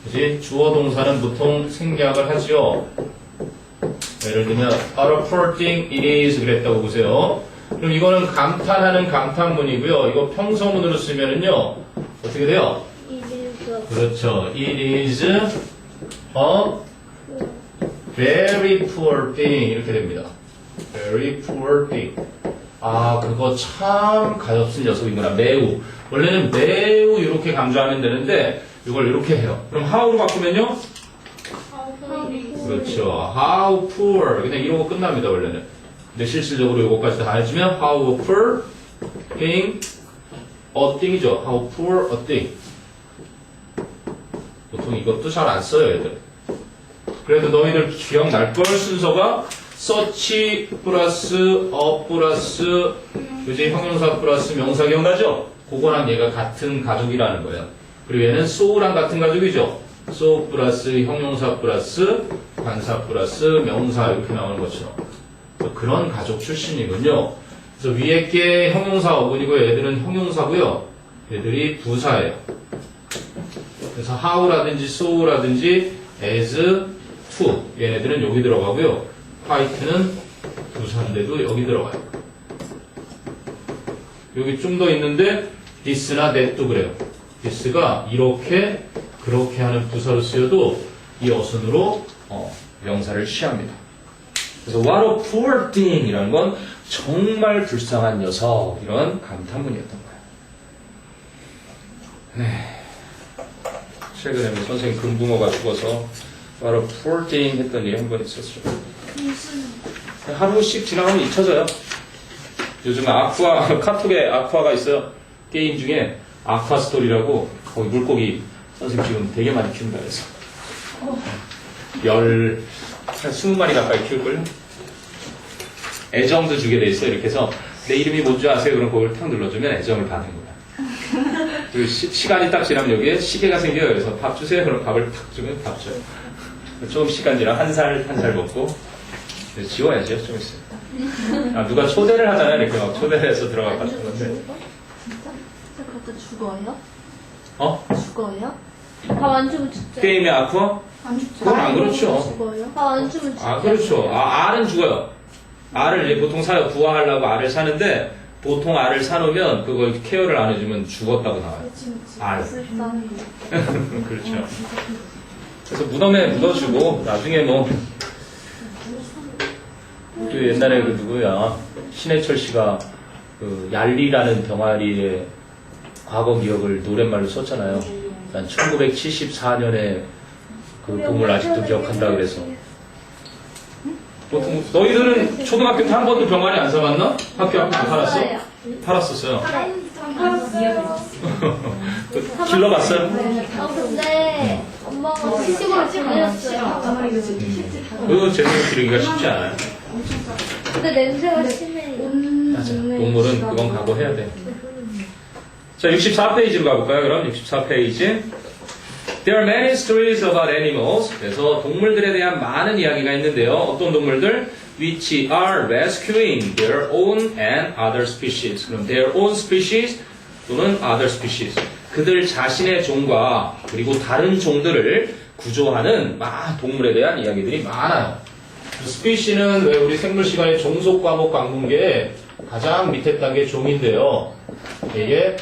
A: 그지? 주어 동사는 보통 생략을 하죠. 예를 들면 what a poor thing it is 그랬다고 보세요. 그럼 이거는 감탄하는 감탄문이고요. 이거 평서문으로 쓰면은요. 어떻게 돼요? 그렇죠. It is a very poor thing 이렇게 됩니다. Very poor thing. 그거 참 가엾은 녀석이구나. 매우. 원래는 매우 이렇게 강조하면 되는데 이걸 이렇게 해요. 그럼 how로 바꾸면요? 그렇죠. How poor. 그냥 이러고 끝납니다. 원래는. 근데 실질적으로 이거까지 다 해주면 how poor thing a thing이죠. How poor a thing. 보통 이것도 잘 안 써요, 얘들. 그래도 너희들 기억날 걸 순서가 such 플러스 a 플러스 그지 형용사 플러스 명사 기억나죠? 그거랑 얘가 같은 가족이라는 거예요. 그리고 얘는 so랑 같은 가족이죠. so 플러스 형용사 플러스 관사 플러스 명사 이렇게 나오는 것처럼 그런 가족 출신이군요. 그래서 위에 게 형용사 어근이고 얘들은 형용사고요. 얘들이 부사예요. 그래서 how라든지 so라든지 as, to 얘네들은 여기 들어가고요. white는 부사인데도 여기 들어가요. 여기 좀 더 있는데 this나 that도 그래요. this가 이렇게 그렇게 하는 부사로 쓰여도 이 어순으로 명사를 취합니다. 그래서 what a poor thing 이라는 건 정말 불쌍한 녀석 이런 감탄문이었던 거예요. 네. 최근에 뭐 선생님 금붕어가 죽어서 바로 poor thing 했던 일이 한 번 있었죠. 하루씩 지나가면 잊혀져요. 요즘 카톡에 아쿠아가 있어요. 게임 중에 아쿠아 스토리라고 거기 물고기 선생님 지금 되게 많이 키운다 그래서 한 20마리 가까이 키울걸요? 애정도 주게 돼 있어요. 이렇게 해서 내 이름이 뭔지 아세요? 그럼 그걸 탁 눌러주면 애정을 받는 거야. 그리고 시간이 딱 지나면 여기에 시계가 생겨요. 그래서 밥 주세요. 그럼 밥을 탁 주면 밥 줘요. 좀 시간 지나 한 살 먹고 지워야죠. 좀 있어요. 누가 초대를 하잖아요. 이렇게 막 초대를 해서 들어가 가지고 건데.
C: 진짜? 그것도 죽어요?
A: 어?
C: 죽어요? 밥 안 주면 죽죠?
A: 게임의 아쿠아?
B: 안 죽죠.
A: 그건 안 그렇죠.
C: 죽어요? 밥 안 주면 죽죠?
A: 아, 그렇죠. 알은 죽어요. 알을 이제 보통 사요. 부화하려고 알을 사는데, 보통 알을 사놓으면 그걸 케어를 안 해주면 죽었다고 나와요. 알. 그렇죠. 그래서 무덤에 묻어주고, 나중에 뭐, 그 옛날에 그 누구야, 신해철 씨가 그 얄리라는 병아리의 과거 기억을 노랫말로 썼잖아요. 난 1974년에 그 동물 아직도 기억한다 그래서. 보통 너희들은 초등학교 때 한 번도 병아리 안 사봤나? 학교 앞에 팔았어? 팔았었어요. 길러봤어요?
C: 근데 엄마가 시집을 보내줬어요.
A: 그 재능을 기르기가 쉽지 않아요.
C: 근데 냄새가 심해요.
A: 맞아. 동물은 그건 각오해야 돼. 자, 64페이지로 가볼까요? 그럼 64페이지. There are many stories about animals. 그래서 동물들에 대한 많은 이야기가 있는데요. 어떤 동물들? Which are rescuing their own and other species. 그럼 their own species 또는 other species. 그들 자신의 종과 그리고 다른 종들을 구조하는 동물에 대한 이야기들이 많아요. 스피시는 왜 우리 생물 시간에 종속 과목 광분계의 가장 밑에 단계 종인데요. 이게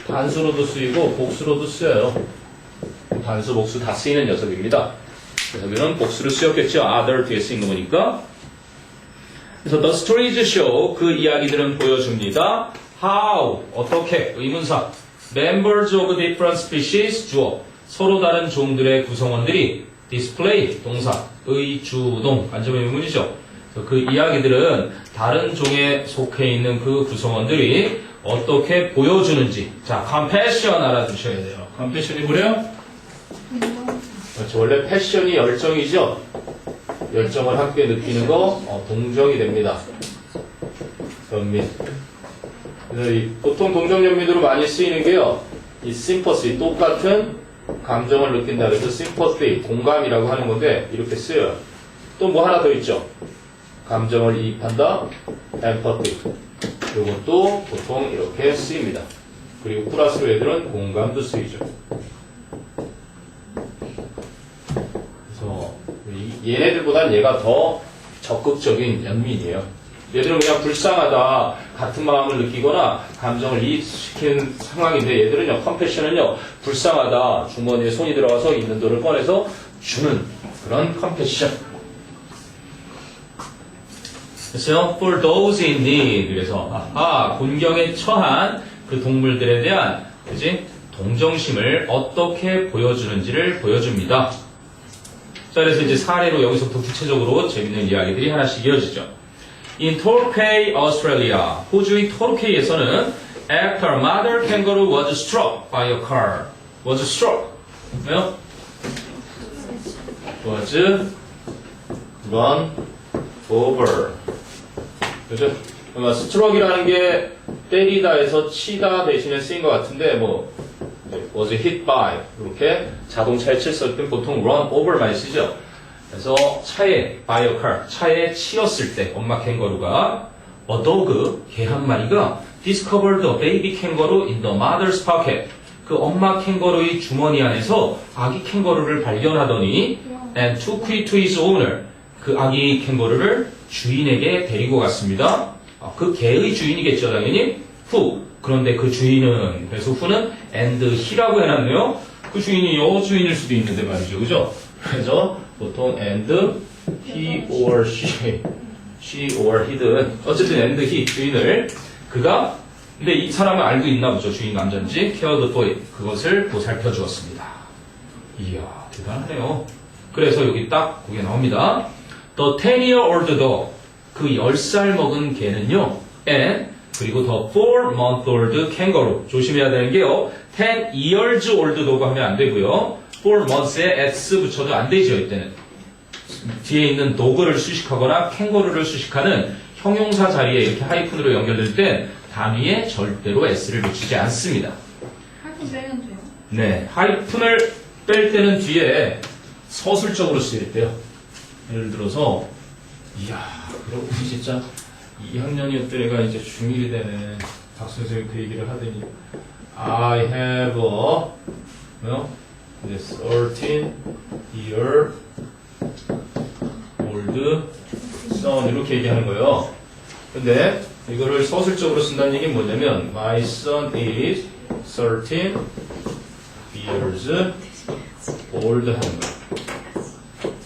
A: 단수로도 쓰이고 복수로도 쓰여요. 단수, 복수 다 쓰이는 녀석입니다. 그래서 여기는 복수를 쓰였겠죠. other 뒤에 쓰인 거 보니까. 그래서 the stories show 그 이야기들은 보여줍니다. how 어떻게 의문사 members of different species 주어 서로 다른 종들의 구성원들이 display 동사 의주동 간접의 의문이죠. 그 이야기들은 다른 종에 속해 있는 그 구성원들이 어떻게 보여주는지. 자, compassion 알아두셔야 돼요. compassion이 뭐래요? 그렇죠. 원래 패션이 열정이죠. 열정을 함께 느끼는 거 동정이 됩니다. 연민. 보통 동정연민으로 많이 쓰이는 게요. 이 sympathy 똑같은 감정을 느낀다 그래서 sympathy 공감이라고 하는 건데 이렇게 쓰여요. 또 뭐 하나 더 있죠. 감정을 이입한다. empathy. 이것도 보통 이렇게 쓰입니다. 그리고 플러스로 애들은 공감도 쓰이죠. 그래서 얘네들보단 얘가 더 적극적인 연민이에요. 얘들은 그냥 불쌍하다 같은 마음을 느끼거나 감정을 이입시키는 상황인데 얘들은요 컴패션은요 불쌍하다 주머니에 손이 들어가서 있는 돈을 꺼내서 주는 그런 컴패션. 그래서 for those in need 그래서 곤경에 처한 그 동물들에 대한 그지 동정심을 어떻게 보여주는지를 보여줍니다. 자, 그래서 이제 사례로 여기서부터 구체적으로 재밌는 이야기들이 하나씩 이어지죠. In Torquay, Australia, 호주의 토르케이에서는 after a mother kangaroo was struck by a car. was struck. 왜요? was run over. 그죠? struck이라는 게 때리다에서 치다 대신에 쓰인 것 같은데 was hit by 이렇게 자동차에 쳤을 때 보통 run over 많이 쓰죠. 그래서 차에 by a car 차에 치였을 때 엄마 캥거루가 a dog 개 한 마리가 discovered a baby kangaroo in the mother's pocket 그 엄마 캥거루의 주머니 안에서 아기 캥거루를 발견하더니 and took it to his owner 그 아기 캥거루를 주인에게 데리고 갔습니다. 그 개의 주인이겠죠 당연히. who 그런데 그 주인은 그래서 who는 and he라고 해놨네요. 그 주인이 여주인일 수도 있는데 말이죠, 그죠? 그래서 보통 and he or she or he든 어쨌든 and he 주인을 그가 근데 이 사람은 알고 있나 보죠 주인 남자인지 cared for it 그것을 보살펴 주었습니다. 이야, 대단하네요. 그래서 여기 딱 그게 나옵니다. The 10-year-old dog. 그 10살 먹은 개는요. And 그리고 the 4-month-old kangaroo. 조심해야 되는 게요. 10 years old dog 하면 안 되고요. 4 months에 s 붙여도 안 되죠, 이때는. 뒤에 있는 dog를 수식하거나 캥거루를 수식하는 형용사 자리에 이렇게 하이픈으로 연결될 땐 단위에 절대로 s를 붙이지 않습니다.
B: 하이픈 빼면 돼요.
A: 네, 하이픈을 뺄 때는 뒤에 서술적으로 쓰일 때요. 예를 들어서, 이야, 그러고 진짜 2학년이었던 애가 이제 중1이 되네. 박선생님이 그 얘기를 하더니, I have a 13-year old son 이렇게 얘기하는 거예요. 근데 이거를 서술적으로 쓴다는 얘기는 뭐냐면, My son is 13 years old 하는 거예요.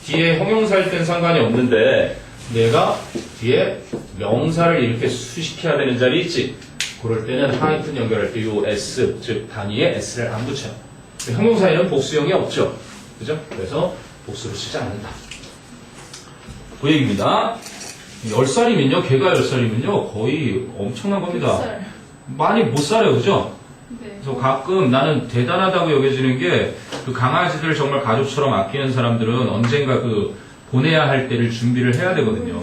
A: 뒤에 형용사일 땐 상관이 없는데 내가 뒤에 명사를 이렇게 수식해야 되는 자리 있지? 그럴 때는 하이픈 연결할 때 요 s, 즉 단위에 s를 안 붙여요. 형용사에는 복수형이 없죠. 그죠? 그래서 복수를 쓰지 않는다. 그 얘기입니다. 10살이면요, 걔가 10살이면요, 거의 엄청난 겁니다. 많이 못 살아요, 그죠?
B: 네.
A: 그래서 가끔 나는 대단하다고 여겨지는 게 그 강아지들 정말 가족처럼 아끼는 사람들은 언젠가 그 보내야 할 때를 준비를 해야 되거든요.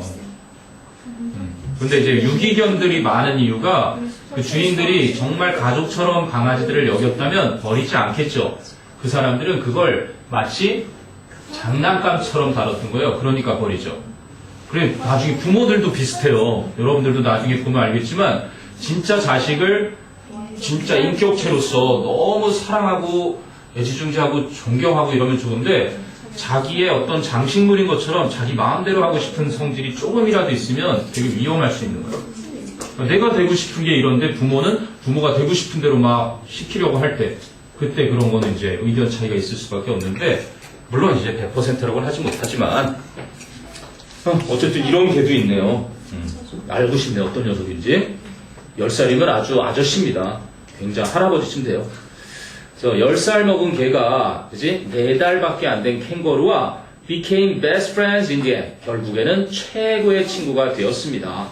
A: 근데 이제 유기견들이 많은 이유가 그 주인들이 정말 가족처럼 강아지들을 여겼다면 버리지 않겠죠. 그 사람들은 그걸 마치 장난감처럼 다뤘던 거예요. 그러니까 버리죠. 그래, 나중에 부모들도 비슷해요. 여러분들도 나중에 보면 알겠지만 진짜 자식을 진짜 인격체로서 너무 사랑하고 애지중지하고 존경하고 이러면 좋은데 자기의 어떤 장식물인 것처럼 자기 마음대로 하고 싶은 성질이 조금이라도 있으면 되게 위험할 수 있는 거예요. 그러니까 내가 되고 싶은 게 이런데 부모는 부모가 되고 싶은 대로 막 시키려고 할 때 그때 그런 거는 이제 의견 차이가 있을 수밖에 없는데 물론 이제 100%라고는 하지 못하지만 어쨌든 이런 개도 있네요. 알고 싶네 어떤 녀석인지. 10살이면 아주 아저씨입니다. 굉장히 할아버지쯤 돼요. 그래서 10살 먹은 개가 그지 4달밖에 안 된 캥거루와 became best friends in the end. 결국에는 최고의 친구가 되었습니다.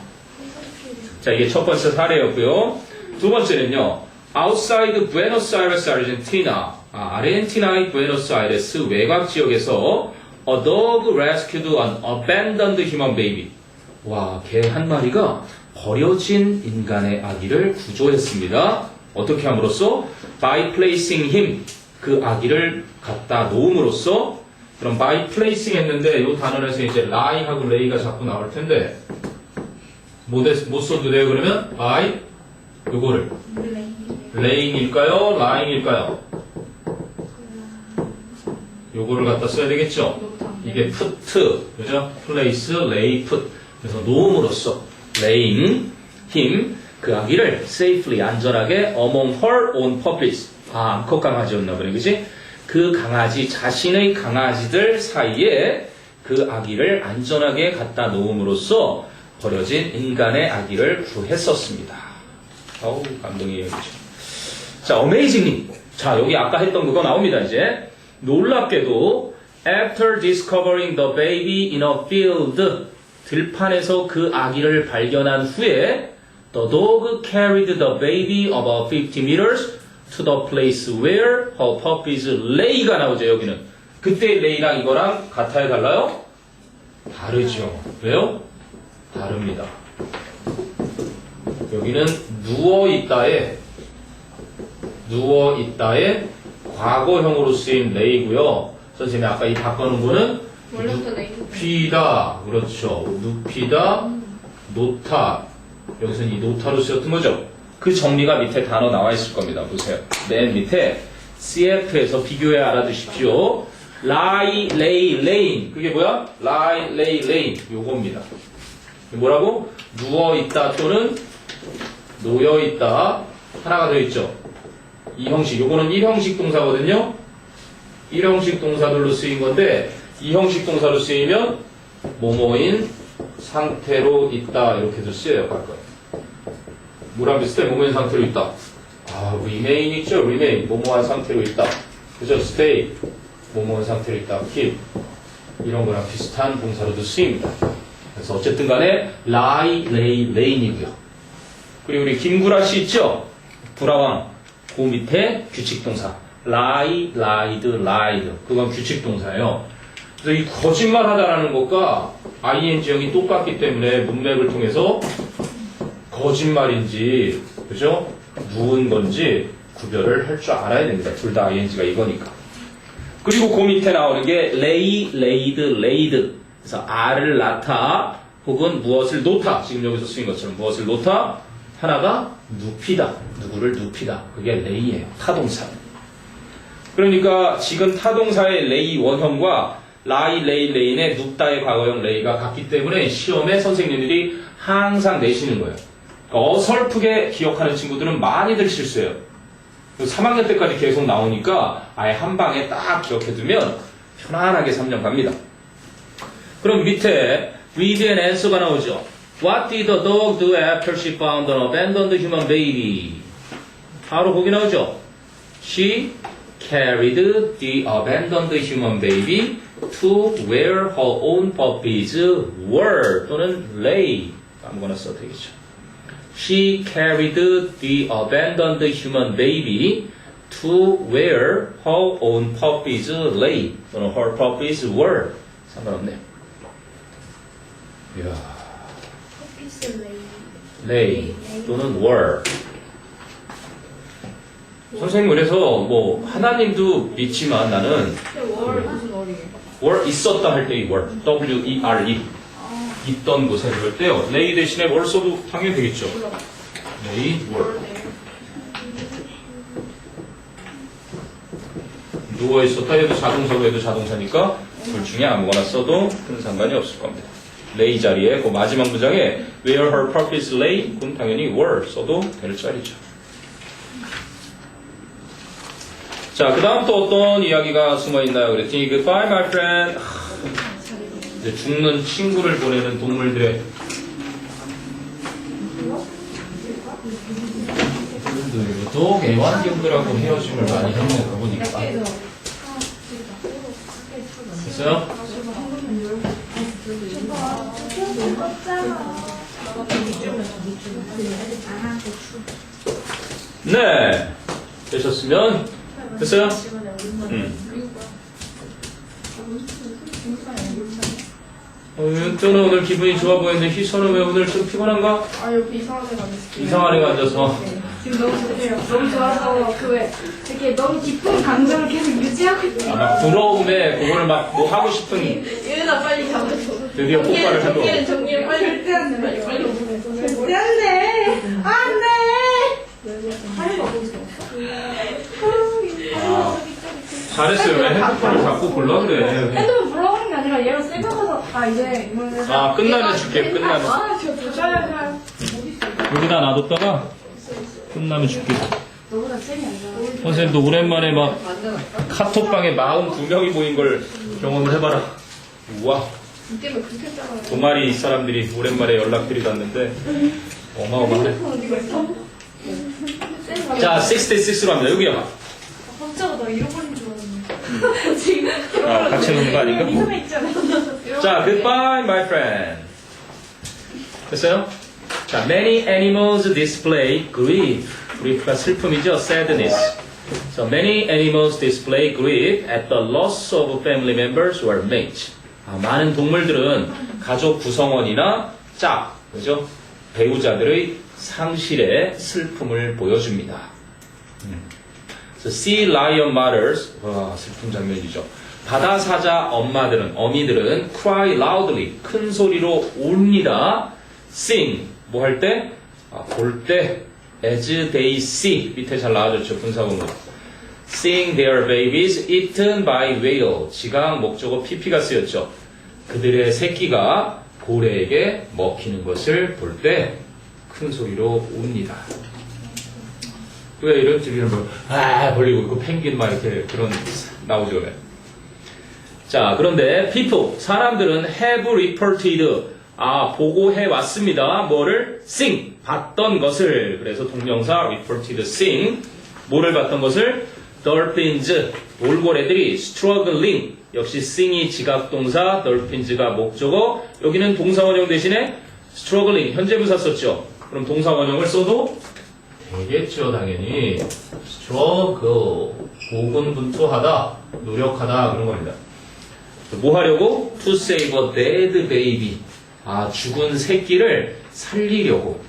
A: 자, 이게 첫 번째 사례였고요. 두 번째는요. outside Buenos Aires, Argentina. 아르헨티나의 부에노스아이레스 외곽 지역에서 a dog rescued an abandoned human baby. 와, 개 한 마리가 버려진 인간의 아기를 구조했습니다. 어떻게 함으로써? By placing him. 그 아기를 갖다 놓음으로써. 그럼 by placing 했는데 이 단어에서 이제 lie하고 lay가 자꾸 나올 텐데 못 써도 돼요. 그러면 by 요거를 laying일까요? lying일까요? 요거를 갖다 써야 되겠죠? 이게 put, 그죠? place, lay, put. 그래서 놓음으로써 laying him 그 아기를 safely 안전하게 among her own puppies. 암컷 강아지였나 보네, 그지? 그 강아지 자신의 강아지들 사이에 그 아기를 안전하게 갖다 놓음으로써 버려진 인간의 아기를 구했었습니다. 어우 감동이에요, 그죠? 자, amazingly. 자, 여기 아까 했던 그거 나옵니다, 이제. 놀랍게도 after discovering the baby in a field 들판에서 그 아기를 발견한 후에 the dog carried the baby about 50 meters to the place where her puppies lay가 나오죠, 여기는. 그때 lay랑 이거랑 같아요, 달라요? 다르죠. 왜요? 다릅니다. 여기는 누워있다에 과거형으로 쓰인 lay고요. 선생님이 아까 이 바꿔놓은 거는 눕히다, 그렇죠. 눕히다, 놓다. 여기서는 이 놓다로 쓰였던 거죠. 그 정리가 밑에 단어 나와 있을 겁니다. 보세요. 맨 밑에 CF에서 비교해 알아두십시오. lie, lay, laying. 그게 뭐야? lie, lay, laying. 요겁니다. 뭐라고? 누워있다 또는 놓여있다. 하나가 더 있죠. 이 형식. 요거는 1형식 동사거든요. 1형식 동사들로 쓰인 건데 이 형식 동사로 쓰이면 뭐뭐인 상태로 있다 이렇게도 쓰여요. 가끔. 뭐랑 비슷해? 뭐뭐인 상태로 있다. remain 있죠? remain. 뭐뭐한 상태로 있다. 그죠? stay. 뭐뭐 상태로 있다. keep. 이런 거랑 비슷한 동사로도 쓰입니다. 그래서 어쨌든 간에 lie, lay, lay이고요. 그리고 우리 김구라 씨 있죠? 구라왕. 그 밑에 규칙 동사. lie, lied, lied. 그건 규칙 동사예요. 그래서 이 거짓말 하다라는 것과 ing형이 똑같기 때문에 문맥을 통해서 거짓말인지, 그죠? 누군 건지 구별을 할 줄 알아야 됩니다. 둘 다 ing가 이거니까. 그리고 그 밑에 나오는 게 lay, laid, laid. 그래서 알을 낳다 혹은 무엇을 놓다. 지금 여기서 쓰인 것처럼 무엇을 놓다. 하나가 눕히다. 누구를 눕히다. 그게 lay예요. 타동사. 그러니까 지금 타동사의 lay 원형과 lie, lay, lay의 눕다의 과거형 lay가 같기 때문에 시험에 선생님들이 항상 내시는 거예요. 그러니까 어설프게 기억하는 친구들은 많이들 실수해요. 3학년 때까지 계속 나오니까 아예 한 방에 딱 기억해두면 편안하게 3년 갑니다. 그럼 밑에 read and answer가 나오죠. What did the dog do after she found an abandoned human baby? 바로 거기 나오죠. She carried the abandoned human baby to where her own puppies were 또는 lay 아무거나 써도 되겠죠. She carried the abandoned human baby to where her own puppies lay 또는 her puppies were 상관없네요. 이야. lay 또는 were. 선생님 그래서 뭐 하나님도 믿지만 나는 were 있었다 할 때 이 were W-E-R-E 있던 곳에 그럴 때요. lay 대신에 were 써도 당연히 되겠죠. lay were. 누워 있었다 해도 자동사로 해도 자동사니까 둘 중에 아무거나 써도 큰 상관이 없을 겁니다. lay 자리에 그 마지막 문장에 where her puppies lay 그건 당연히 were 써도 될 자리죠. 자, 그 다음 또 어떤 이야기가 숨어있나요? 그랬더니 goodbye my friend. 이제 죽는 친구를 보내는 동물들의 또 애완견들하고 헤어짐을 많이 했네 그러보니까. 됐어요? 네 되셨으면 됐어요? 윤또는 오늘 기분이 좋아 보이는데 희선은 왜 오늘 좀 피곤한가?
B: 아 여기 이상한 데가 앉았어요.
A: 이상한 애가 앉아서
B: 지금 너무 좋네요. 너무 좋아서 그 왜 이렇게 너무 기쁜 감정을 계속 유지하고 있어요.
A: 막 부러움에 그거를 막 뭐 하고 싶은
B: 얘나 빨리 잡아줘.
A: 드디어 폭발을 하고
B: 정리를 빨리 절대 안 돼. 빨리 보내. 절대 안 돼. 안 돼. 할 거.
A: 잘했어요. 왜 핸드폰을 자꾸 골라 그래.
B: 핸드폰 불러오는 게 아니라 얘를 생각해서 다 이제
A: 아 끝나면 줄게 끝나면
B: 저 조져야
A: 여기다 놔뒀다가 끝나면 줄게.
B: 너보다 쌤이 아니라
A: 선생님도 오랜만에 막 카톡방에 42명이 모인 걸 경험을 해봐라. 우와
B: 때문에 그렇게 했잖아.
A: 동아리 사람들이 오랜만에 연락들이 닿는데 어마어마하네.
B: 어디가 있어?
A: 자 66로 합니다. 여기야.
D: 깜짝아 나 잃어버린 줄 알았네.
B: 지금
A: 같이 놓는 거 아닌가?
B: 이름에 있잖아.
A: 자, goodbye, my friend. 됐어요? 자, many animals display grief. grief가 슬픔이죠, sadness. So, many animals display grief at the loss of family members or mates. 많은 동물들은 가족 구성원이나 짝, 그죠? 배우자들의 상실의 슬픔을 보여줍니다. So, sea lion mothers, 와, 슬픈 장면이죠. 바다 사자 어미들은 cry loudly, 큰 소리로 웁니다. sing, 뭐 할 때? 볼 때, as they see, 밑에 잘 나와줬죠, 분사구문. seeing their babies eaten by whale, 지각, 목적어, pp가 쓰였죠. 그들의 새끼가 고래에게 먹히는 것을 볼 때 큰 소리로 웁니다. 왜 이런 집이는 뭐, 벌리고 있고, 펭귄 막 이렇게 그런, 나오죠, 왜. 자, 그런데 people, 사람들은 have reported, 보고해 왔습니다. 뭐를? sing, 봤던 것을. 그래서 동명사 reported sing, 뭐를 봤던 것을? dolphins, 돌고래들이 struggling 역시 sing이 지각동사, dolphins가 목적어. 여기는 동사원형 대신에 struggling 현재분사 썼죠. 그럼 동사원형을 써도 되겠죠, 당연히. struggle 고군분투하다, 노력하다 그런 겁니다. 뭐 하려고? to save a dead baby. 죽은 새끼를 살리려고.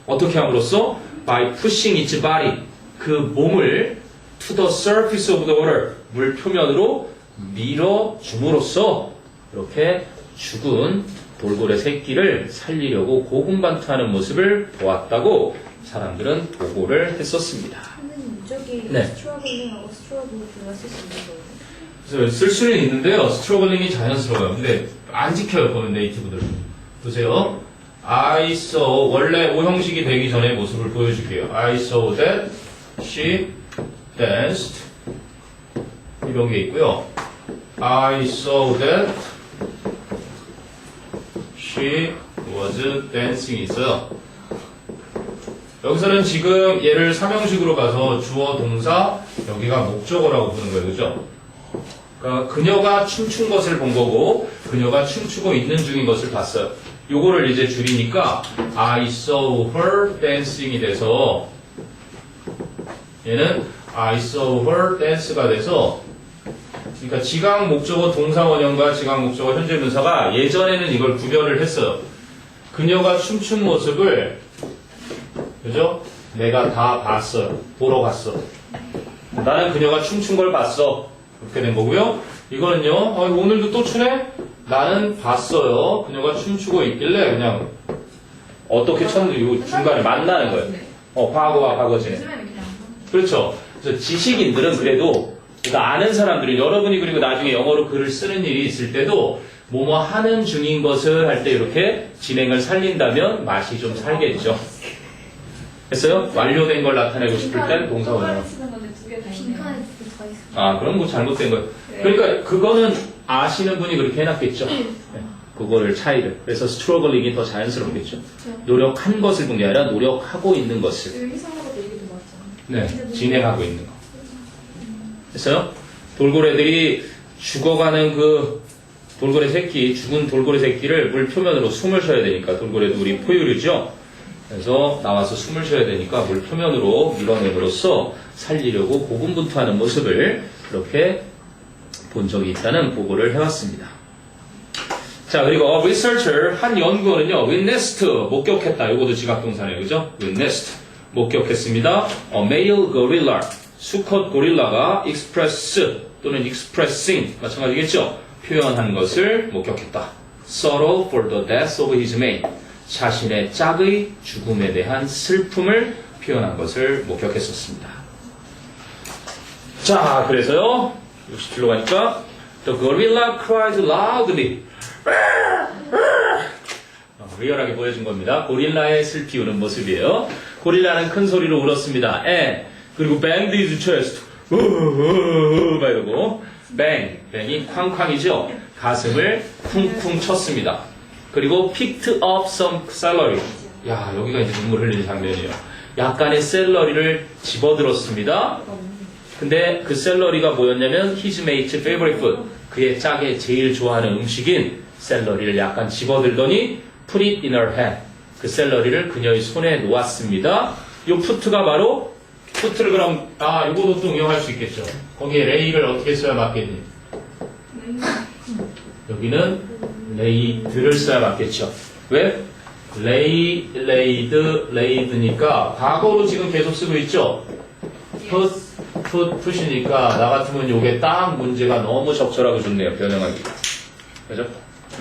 A: 어떻게 함으로써? by pushing its body. 그 몸을 to the surface of the water. 물 표면으로 밀어줌으로써 이렇게 죽은 돌고래 새끼를 살리려고 고군분투하는 모습을 보았다고 사람들은 보고를 했었습니다.
D: 선생님, 저기
A: 네.
D: 스트러글링하고 스트러글링을 쓸 수 있는 거예요?
A: 그래서 쓸 수는 있는데요. 스트러글링이 자연스러워요. 근데 안 지켜요, 보는 네이티브들. 보세요. I saw, 원래 오형식이 되기 전에 모습을 보여줄게요. I saw that she danced. 이런 게 있고요. I saw that she was dancing 있어요. 여기서는 지금 얘를 삼형식으로 가서 주어, 동사, 여기가 목적어라고 부르는 거예요. 그죠? 그러니까 그녀가 춤춘 것을 본 거고 그녀가 춤추고 있는 중인 것을 봤어요. 요거를 이제 줄이니까 I saw her dancing이 돼서 얘는 I saw her dance가 돼서 그러니까 지각 목적어 동사원형과 지각 목적어 현재분사가 예전에는 이걸 구별을 했어요. 그녀가 춤춘 모습을 그죠? 내가 다 봤어요. 보러 갔어. 나는 그녀가 춤춘 걸 봤어. 그렇게 된 거고요. 이거는요. 오늘도 또 추네? 나는 봤어요. 그녀가 춤추고 있길래 그냥 어떻게 쳤는지 이 중간에 만나는 거예요. 과거와 과거지네. 그렇죠. 그래서 지식인들은 그래도 그러니까 아는 사람들이 여러분이 그리고 나중에 영어로 글을 쓰는 일이 있을 때도 뭐뭐 하는 중인 것을 할 때 이렇게 진행을 살린다면 맛이 좀 살겠죠. 됐어요? 완료된 걸 나타내고 싶을 땐 동사원형.
D: 쓰는 건데 두 개 다 있네요.
C: 빈칸에 더 있어.
A: 그럼 뭐 잘못된 거예요. 그러니까 그거는 아시는 분이 그렇게 해놨겠죠. 네. 그거를 차이를. 그래서 스트러글링이 더 자연스럽겠죠. 노력한 것을 본 게 아니라 노력하고 있는 것을.
D: 이상하고도 얘기도 맞잖아요.
A: 네, 진행하고 있는 거. 됐어요? 돌고래들이 죽어가는 그 돌고래 새끼, 죽은 돌고래 새끼를 물 표면으로 숨을 쉬어야 되니까 돌고래도 우리 포유류죠. 그래서 나와서 숨을 쉬어야 되니까 물 표면으로 밀어냄으로써 살리려고 고군분투하는 모습을 그렇게 본 적이 있다는 보고를 해왔습니다. 자, 그리고 a researcher, 한 연구원은요, witnessed, 목격했다. 이것도 지각동사네요. 그죠? witnessed, 목격했습니다. a male gorilla, 수컷 고릴라가 express 또는 expressing, 마찬가지겠죠? 표현한 것을 목격했다. sorrow for the death of his mate, 자신의 짝의 죽음에 대한 슬픔을 표현한 것을 목격했었습니다. 자, 그래서요, 60줄로 가니까 the gorilla cried loudly. 리얼하게 보여준 겁니다. 고릴라의 슬피 우는 모습이에요. 고릴라는 큰 소리로 울었습니다. 그리고 banged his chest. 막 이러고 bang, bang이 쾅쾅이죠. 가슴을 쿵쿵 쳤습니다. 그리고 picked up some celery. 야, 여기가 이제 눈물 흘리는 장면이에요. 약간의 샐러리를 집어들었습니다. 근데 그 샐러리가 뭐였냐면 his mate's favorite food. 그의 짝의 제일 좋아하는 음식인 샐러리를 약간 집어들더니 put it in her hand. 그 샐러리를 그녀의 손에 놓았습니다. 요 put가 바로 put를 그럼 요거도 또 응용할 수 있겠죠. 거기에 lay를 어떻게 써야 맞겠니? 여기는 lay드를 써야 맞겠죠. 왜? lay, laid, laid니까 과거로 지금 계속 쓰고 있죠. put, put이니까 나 같으면 요게 딱 문제가 너무 적절하고 좋네요. 변형하기. 그죠?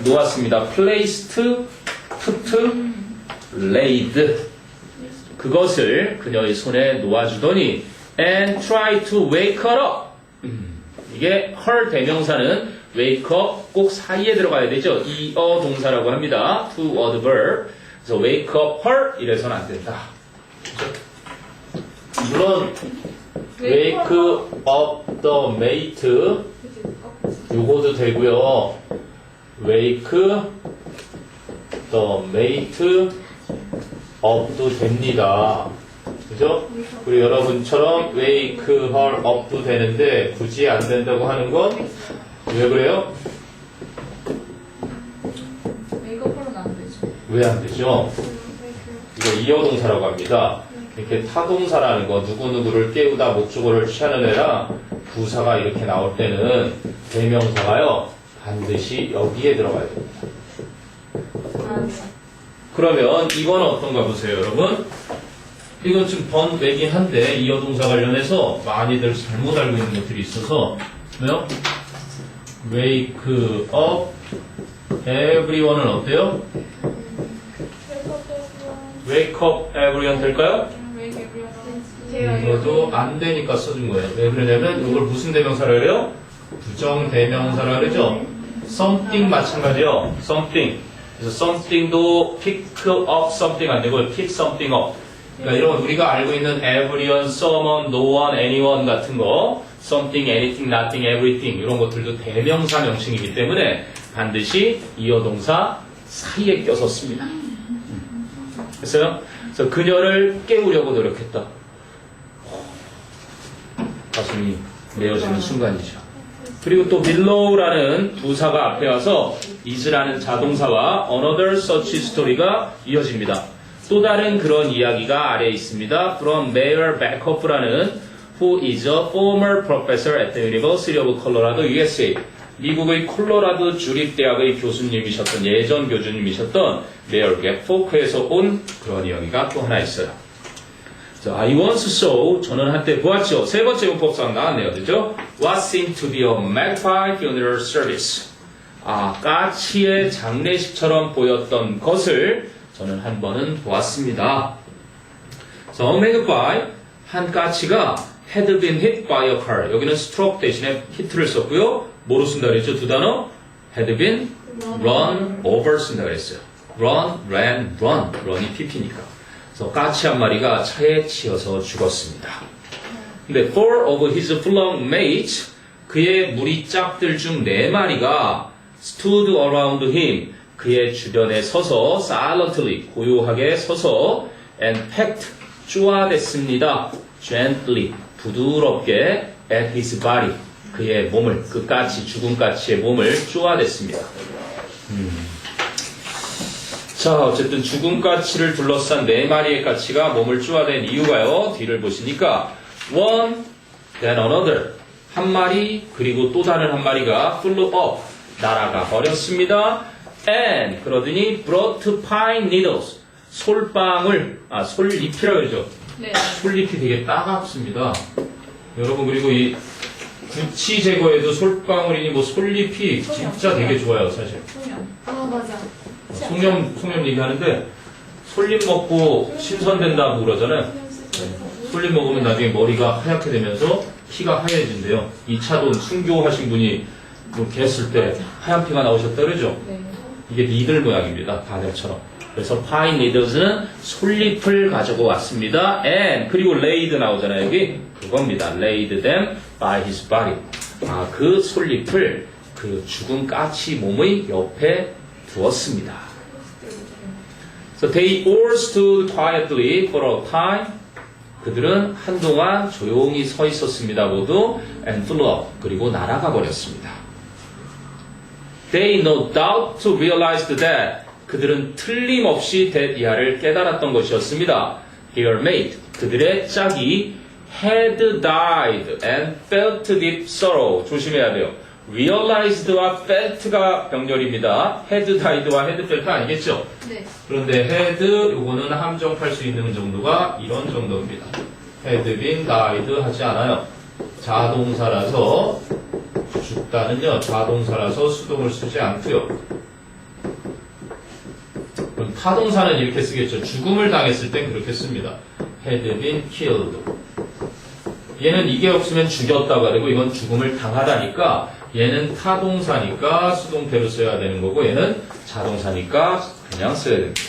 A: 놓았습니다. placed, put, laid. 그것을 그녀의 손에 놓아주더니 and try to wake her up. 이게 her 대명사는 wake up 꼭 사이에 들어가야 되죠. 이어 동사라고 합니다. to adverb. 그래서 wake up her 이래서는 안 된다. 그렇죠? 물론 wake up the mate 요거도 되고요. wake the mate up도 됩니다. 그죠? 우리 여러분처럼 wake her up도 되는데 굳이 안 된다고 하는 건 왜 그래요?
C: 메이크업으로는 안 되죠.
A: 왜 안 되죠? 이거 이어동사라고 합니다. 이렇게 타동사라는 거 누구누구를 깨우다 목적어를 취하는 애라 부사가 이렇게 나올 때는 대명사가요 반드시 여기에 들어가야 됩니다. 그러면 이건 어떤가 보세요 여러분. 이건 좀 번외긴 한데 이어동사 관련해서 많이들 잘못 알고 있는 것들이 있어서 왜요? wake up everyone은 어때요? wake up everyone 될까요? 이것도 안 되니까 써준 거예요. 왜 그러냐면 이걸 무슨 대명사라 그래요? 부정 대명사라 그러죠? something 마찬가지요. something. 그래서 something도 pick up something 안 되고 pick something up. 그러니까 이런 우리가 알고 있는 everyone, someone, no one, anyone 같은 거 something, anything, nothing, everything 이런 것들도 대명사 명칭이기 때문에 반드시 이어동사 사이에 껴서 씁니다. 됐어요? 그래서 그녀를 깨우려고 노력했다. 가슴이 메어지는 순간이죠. 그리고 또 below라는 부사가 앞에 와서 is라는 자동사와 another such story가 이어집니다. 또 다른 그런 이야기가 아래에 있습니다. From Mayor Backhoff라는 who is a former professor at the University of Colorado, USA. 미국의 콜로라도 주립대학의 교수님이셨던 예전 교수님이셨던 메어 백호프에서 온 그런 이야기가 또 하나 있어요. 자, I once saw, 저는 한때 보았죠. 세 번째 문법상 나왔네요. 그죠? What seemed to be a magpie funeral service. 까치의 장례식처럼 보였던 것을 저는 한 번은 보았습니다. So, a magpie, 한 까치가 had been hit by a car. 여기는 struck 대신에 hit를 썼고요. 뭐로 쓴다 그랬죠? 두 단어? had been run over 쓴다 그랬어요. run, ran, run. run이 pp니까. 그래서 까치 한 마리가 차에 치여서 죽었습니다. 근데 four of his flung mates, 그의 무리 짝들 중 4마리가 stood around him, 그의 주변에 서서 silently, 고요하게 서서 and pecked, 쪼아댔습니다. gently, 부드럽게 at his body, 그의 몸을, 그 까치, 죽은 까치의 몸을 쪼아댔습니다. 자, 어쨌든 죽은 까치를 둘러싼 4마리의 까치가 몸을 쪼아댄 이유가요. 뒤를 보시니까 one, then another, 한 마리, 그리고 또 다른 한 마리가 flew up, 날아가 버렸습니다. And, 그러더니 brought pine needles, 솔방울, 솔잎이라고 그러죠.
C: 네.
A: 솔잎이 되게 따갑습니다. 여러분, 그리고 이 구치 제거에도 솔방울이니 뭐 솔잎이 진짜 되게 좋아요, 사실.
B: 맞아.
A: 송염 얘기하는데 솔잎 먹고 신선된다고 그러잖아요. 솔잎 먹으면 나중에 머리가 하얗게 되면서 피가 하얘진대요. 2차돈 순교하신 분이 이렇게 했을 때 하얀 피가 나오셨다 그러죠. 이게 니들 모양입니다. 바늘처럼. 그래서 pine needles는 솔잎을 가지고 왔습니다. and 그리고 laid 나오잖아요. 여기 그겁니다. laid them by his body. 그 솔잎을 그 죽은 까치 몸의 옆에 두었습니다. So they all stood quietly for a time. 그들은 한동안 조용히 서 있었습니다. 모두 and flew up. 그리고 날아가 버렸습니다. They no doubt realized that. 그들은 틀림없이 that 이하를 깨달았던 것이었습니다. Their mate. 그들의 짝이 had died and felt deep sorrow. 조심해야 돼요. realized와 felt가 병렬입니다. had died와 had felt 아니겠죠?
C: 네.
A: 그런데 had 요거는 함정할 수 있는 정도가 이런 정도입니다. had been died 하지 않아요. 자동사라서 죽다는요. 자동사라서 수동을 쓰지 않고요. 그럼 타동사는 이렇게 쓰겠죠. 죽음을 당했을 땐 그렇게 씁니다. had been killed. 얘는 이게 없으면 죽였다가 되고 이건 죽음을 당하다니까 얘는 타동사니까 수동태로 써야 되는 거고 얘는 자동사니까 그냥 써야 됩니다.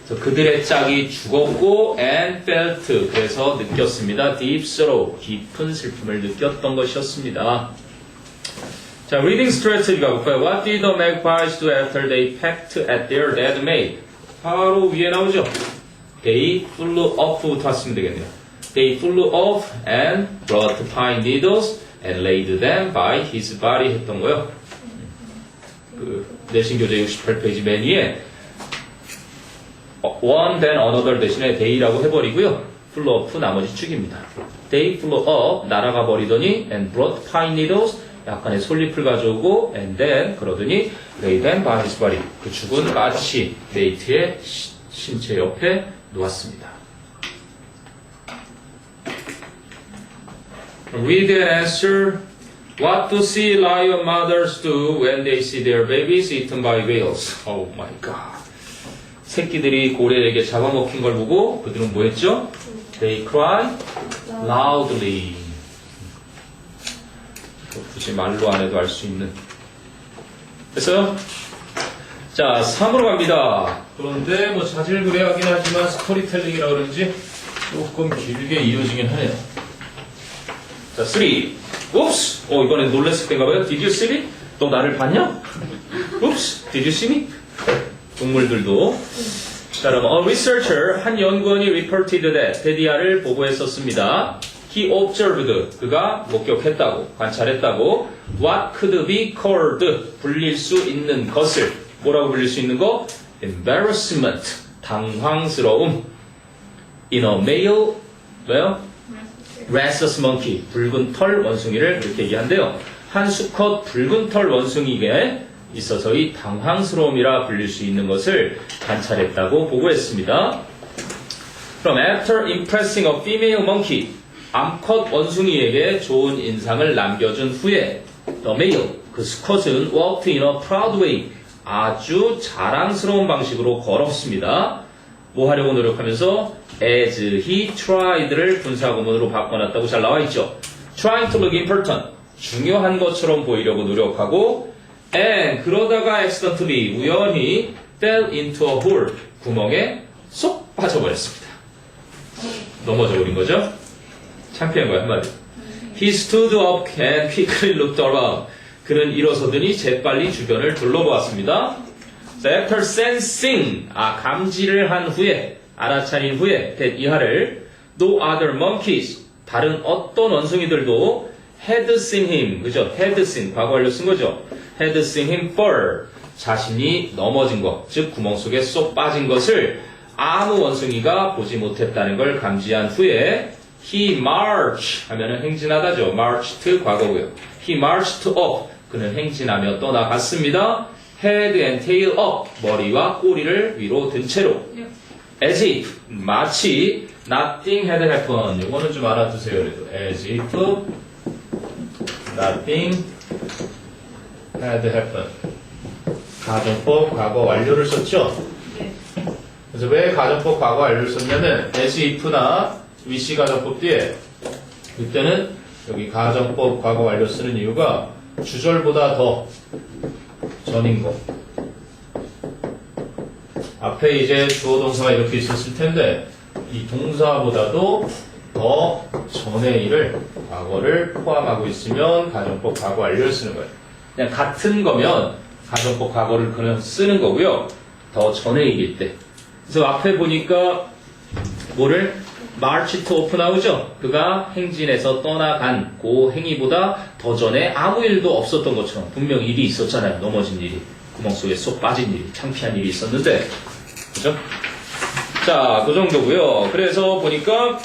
A: 그래서 그들의 짝이 죽었고 and felt 그래서 느꼈습니다. deep sorrow 깊은 슬픔을 느꼈던 것이었습니다. 자, reading strategy 가볼까요? What did the magpies do after they pecked at their dead mate? 바로 위에 나오죠. They flew off부터 하시면 되겠네요. They flew off and brought pine needles and laid them by his body 했던 거요. 그 내신교재 68페이지 맨 위에 one then another 대신에 they라고 해버리고요. flew off 나머지 축입니다. They flew up 날아가 버리더니 and brought pine needles 약간의 솔잎을 가져오고 and then 그러더니 lay them by his body 그 죽은 까치 네이트의 신체 옆에 놓았습니다. Read and answer. What do sea lion mothers do when they see their babies eaten by whales? Oh my god. 새끼들이 고래에게 잡아먹힌 걸 보고 그들은 뭐 했죠? They cry loudly. 굳이 말로 안 해도 알 수 있는. 됐어요? 자, 3으로 갑니다. 그런데 뭐 자질구레 하긴 하지만 스토리텔링이라 그런지 조금 길게 이어지긴 하네요. 자, 3. Oops! 이번엔 놀랬을 때인가 봐요. Did you see me? 너 나를 봤냐? Oops! Did you see me? 동물들도. 자, 그럼 a researcher, 한 연구원이 reported that, 데디아를 보고했었습니다. He observed, 그가 목격했다고, 관찰했다고. What could be called, 불릴 수 있는 것을. 뭐라고 불릴 수 있는 거? Embarrassment, 당황스러움. In a male, 뭐요? Rhesus monkey, 붉은 털 원숭이를 이렇게 얘기한대요. 한 수컷 붉은 털 원숭이에게 있어서의 당황스러움이라 불릴 수 있는 것을 관찰했다고 보고했습니다. 그럼 after impressing a female monkey, 암컷 원숭이에게 좋은 인상을 남겨준 후에 the male, 그 수컷은 walked in a proud way, 아주 자랑스러운 방식으로 걸었습니다. 뭐 하려고 노력하면서 as he tried를 분사구문으로 바꿔놨다고 잘 나와있죠. trying to look important, 중요한 것처럼 보이려고 노력하고 and 그러다가 accidentally, 우연히 fell into a hole, 구멍에 쏙 빠져버렸습니다. 넘어져 버린 거죠. 창피한 거야 한마디. He stood up and quickly looked around. 그는 일어서더니 재빨리 주변을 둘러보았습니다. So after sensing, 감지를 한 후에, 알아차린 후에, that 이하를 no other monkeys, 다른 어떤 원숭이들도 had seen him, 그죠? had seen, 과거 완료 쓴 거죠? had seen him fall, 자신이 넘어진 것, 즉 구멍 속에 쏙 빠진 것을 아무 원숭이가 보지 못했다는 걸 감지한 후에 he marched 하면은 행진하다죠. marched 과거고요. he marched up, 그는 행진하며 떠나갔습니다. head and tail up, 머리와 꼬리를 위로 든 채로. as if, 마치 nothing had happened. 이거는 좀 알아두세요. 그래도 as if nothing had happened. 가정법 과거 완료를 썼죠? 그래서 왜 가정법 과거 완료를 썼냐면 as if나 위시 가정법 뒤에 이때는 여기 가정법 과거 완료 쓰는 이유가 주절보다 더 전인 거. 앞에 이제 주어 동사가 이렇게 있었을 텐데 이 동사보다도 더 전의 일을 과거를 포함하고 있으면 가정법 과거 완료를 쓰는 거예요. 그냥 같은 거면 가정법 과거를 그냥 쓰는 거고요. 더 전의 일일 때. 그래서 앞에 보니까 뭐를 march to off 나오죠? 그가 행진해서 떠나간 그 행위보다 더 전에 아무 일도 없었던 것처럼 분명 일이 있었잖아요. 넘어진 일이. 구멍 속에 쏙 빠진 일이. 창피한 일이 있었는데. 그죠? 자, 그 정도고요. 그래서 보니까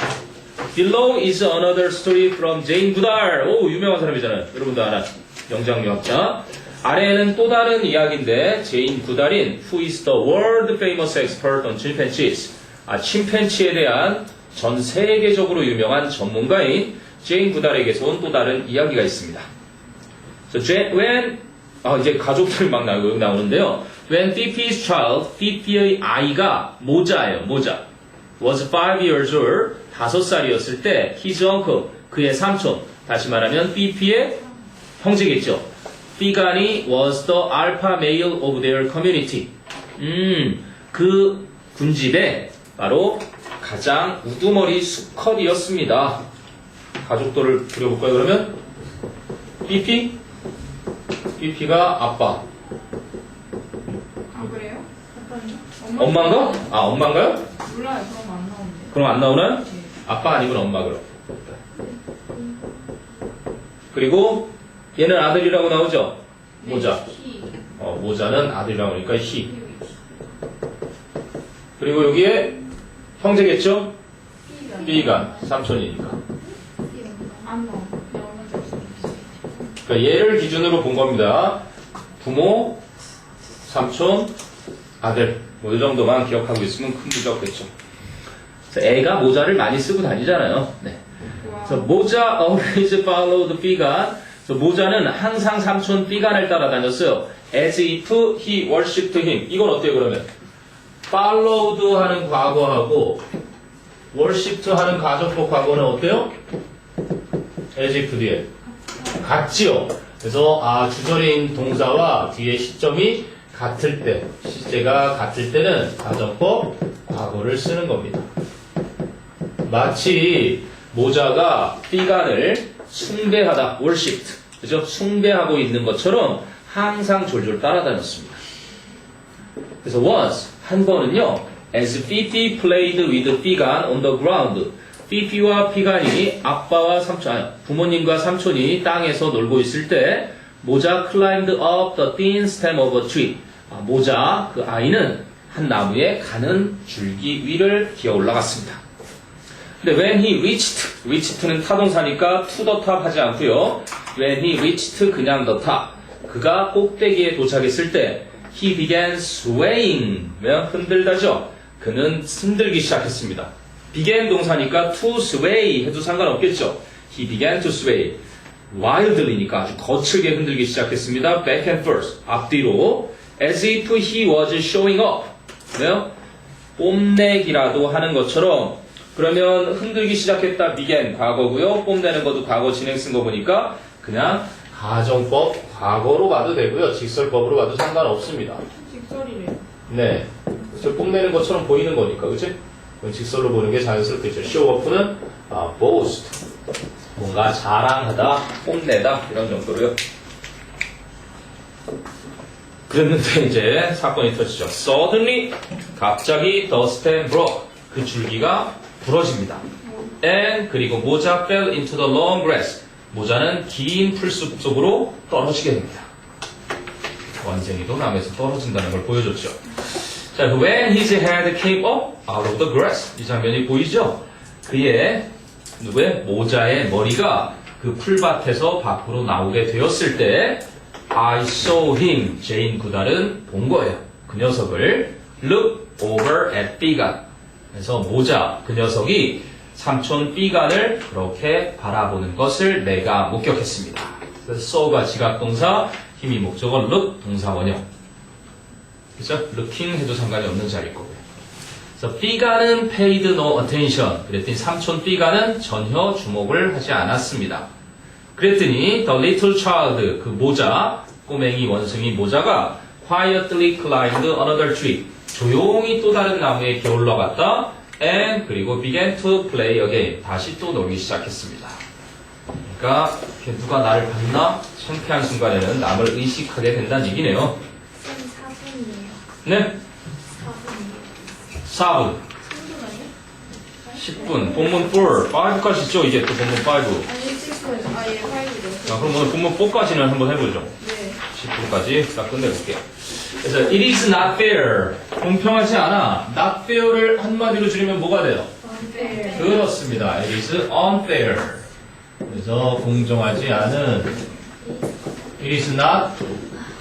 A: Below is another story from Jane Goodall. 오, 유명한 사람이잖아요. 여러분도 아는 영장류학자. 아래에는 또 다른 이야기인데 제인 구달인 Who is the world famous expert on chimpanzees. 침팬치에 대한 전 세계적으로 유명한 전문가인 제인 구달에게서 온 또 다른 이야기가 있습니다. So when 이제 가족들 막 나오는데요. When Phoebe's child, Phoebe의 아이가 모자예요. 모자. Was 5 years old. 5살이었을 때 his uncle, 그의 삼촌. 다시 말하면 Phoebe의 형제겠죠. Figani was the alpha male of their community. 그 군집에 바로 가장 우두머리 수컷이었습니다. 가족들을 부려볼까요, 그러면? 삐피가 아빠.
B: 그래요?
A: 엄마인가? 아, 엄마인가요?
B: 몰라요. 그럼 안 나오는데.
A: 그럼 안 나오나요? 아빠 아니면 엄마 그럼. 그리고 얘는 아들이라고 나오죠? 모자. 모자는 아들이라고 하니까 he. 그리고 여기에 형제겠죠? B가 삼촌이니까.
B: 안 나와.
A: 그러니까 얘를 기준으로 본 겁니다. 부모, 삼촌, 아들. 뭐 이 정도만 기억하고 있으면 큰 문제 없겠죠. 그래서 애가 모자를 많이 쓰고 다니잖아요. 네. 그래서 모자 always follow the B간. 모자는 항상 삼촌 B간을 따라다녔어요. As if he worshipped him. 이건 어때요 그러면? followed 하는 과거하고 worshipped 하는 가정법 과거는 어때요? as if 뒤에 같지요. 그래서 주절인 동사와 뒤에 시점이 같을 때, 시제가 같을 때는 가정법 과거를 쓰는 겁니다. 마치 모자가 B간을 숭배하다, worshipped, 그죠? 숭배하고 있는 것처럼 항상 졸졸 따라다녔습니다. 그래서 once, 한 번은요, as Fifi played with B간 on the ground, Fifi와 B간이 아빠와 삼촌, 부모님과 삼촌이 땅에서 놀고 있을 때, 모자 climbed up the thin stem of a tree. 모자, 그 아이는 한 나무에 가는 줄기 위를 기어 올라갔습니다. 근데 when he reached는 타동사니까 to the top 하지 않고요. when he reached 그냥 the top. 그가 꼭대기에 도착했을 때 he began swaying. 흔들다죠. 그는 흔들기 시작했습니다. began 동사니까 to sway 해도 상관없겠죠. he began to sway. wildly니까 아주 거칠게 흔들기 시작했습니다. back and forth. 앞뒤로. as if he was showing up. 왜요? 뽐내기라도 하는 것처럼. 그러면 흔들기 시작했다 began 과거고요. 뽐내는 것도 과거 진행 쓴 거 보니까 그냥 가정법 과거로 봐도 되고요. 직설법으로 봐도 상관없습니다.
B: 직설이래요.
A: 네. 그래서 뽐내는 것처럼 보이는 거니까, 그치? 직설로 보는 게 자연스럽겠죠. 쇼어프는 boast. 뭔가 자랑하다, 뽐내다 이런 정도로요. 그랬는데 이제 사건이 터지죠. Suddenly 갑자기 the stem broke. 그 줄기가 부러집니다. And 그리고 모자 fell into the long grass. 모자는 긴 풀숲 속으로 떨어지게 됩니다. 원쟁이도 남에서 떨어진다는 걸 보여줬죠. 자, when his head came up out of the grass. 이 장면이 보이죠? 그의 누구의 모자의 머리가 그 풀밭에서 밖으로 나오게 되었을 때 I saw him. 제인 구달은 본 거예요. 그 녀석을 look over at B간. 그래서 모자, 그 녀석이 삼촌 B간을 그렇게 바라보는 것을 내가 목격했습니다. 그래서 saw가 지각동사, 힘이 목적어, look 동사 원형. 그죠? looking 해도 상관이 없는 자리일 거고요. 그래서 B간은 paid no attention. 그랬더니 삼촌 B간은 전혀 주목을 하지 않았습니다. 그랬더니 the little child, 그 모자, 꼬맹이 원숭이 모자가 quietly climbed another tree. 조용히 또 다른 나무에 기어 올라갔다. And 그리고 began to play again. 다시 또 놀기 시작했습니다. 그러니까 누가 나를 봤나? 창피한 순간에는 남을 의식하게 된다는 얘기네요.
D: 4분이에요.
A: 네? 4분. 10분. 본문 4. 5까지 있죠? 이제 또 본문 5.
B: 아니, 6분. 아, 예, 5죠.
A: 자, 그럼 오늘 본문 4까지는 한번 해보죠.
B: 네.
A: 10분까지 딱 끝내볼게요. 그래서 it is not fair. 공평하지 않아. not fair를 한마디로 줄이면 뭐가 돼요?
B: 네.
A: 그렇습니다. it is unfair. 그래서 공정하지 않은 it is not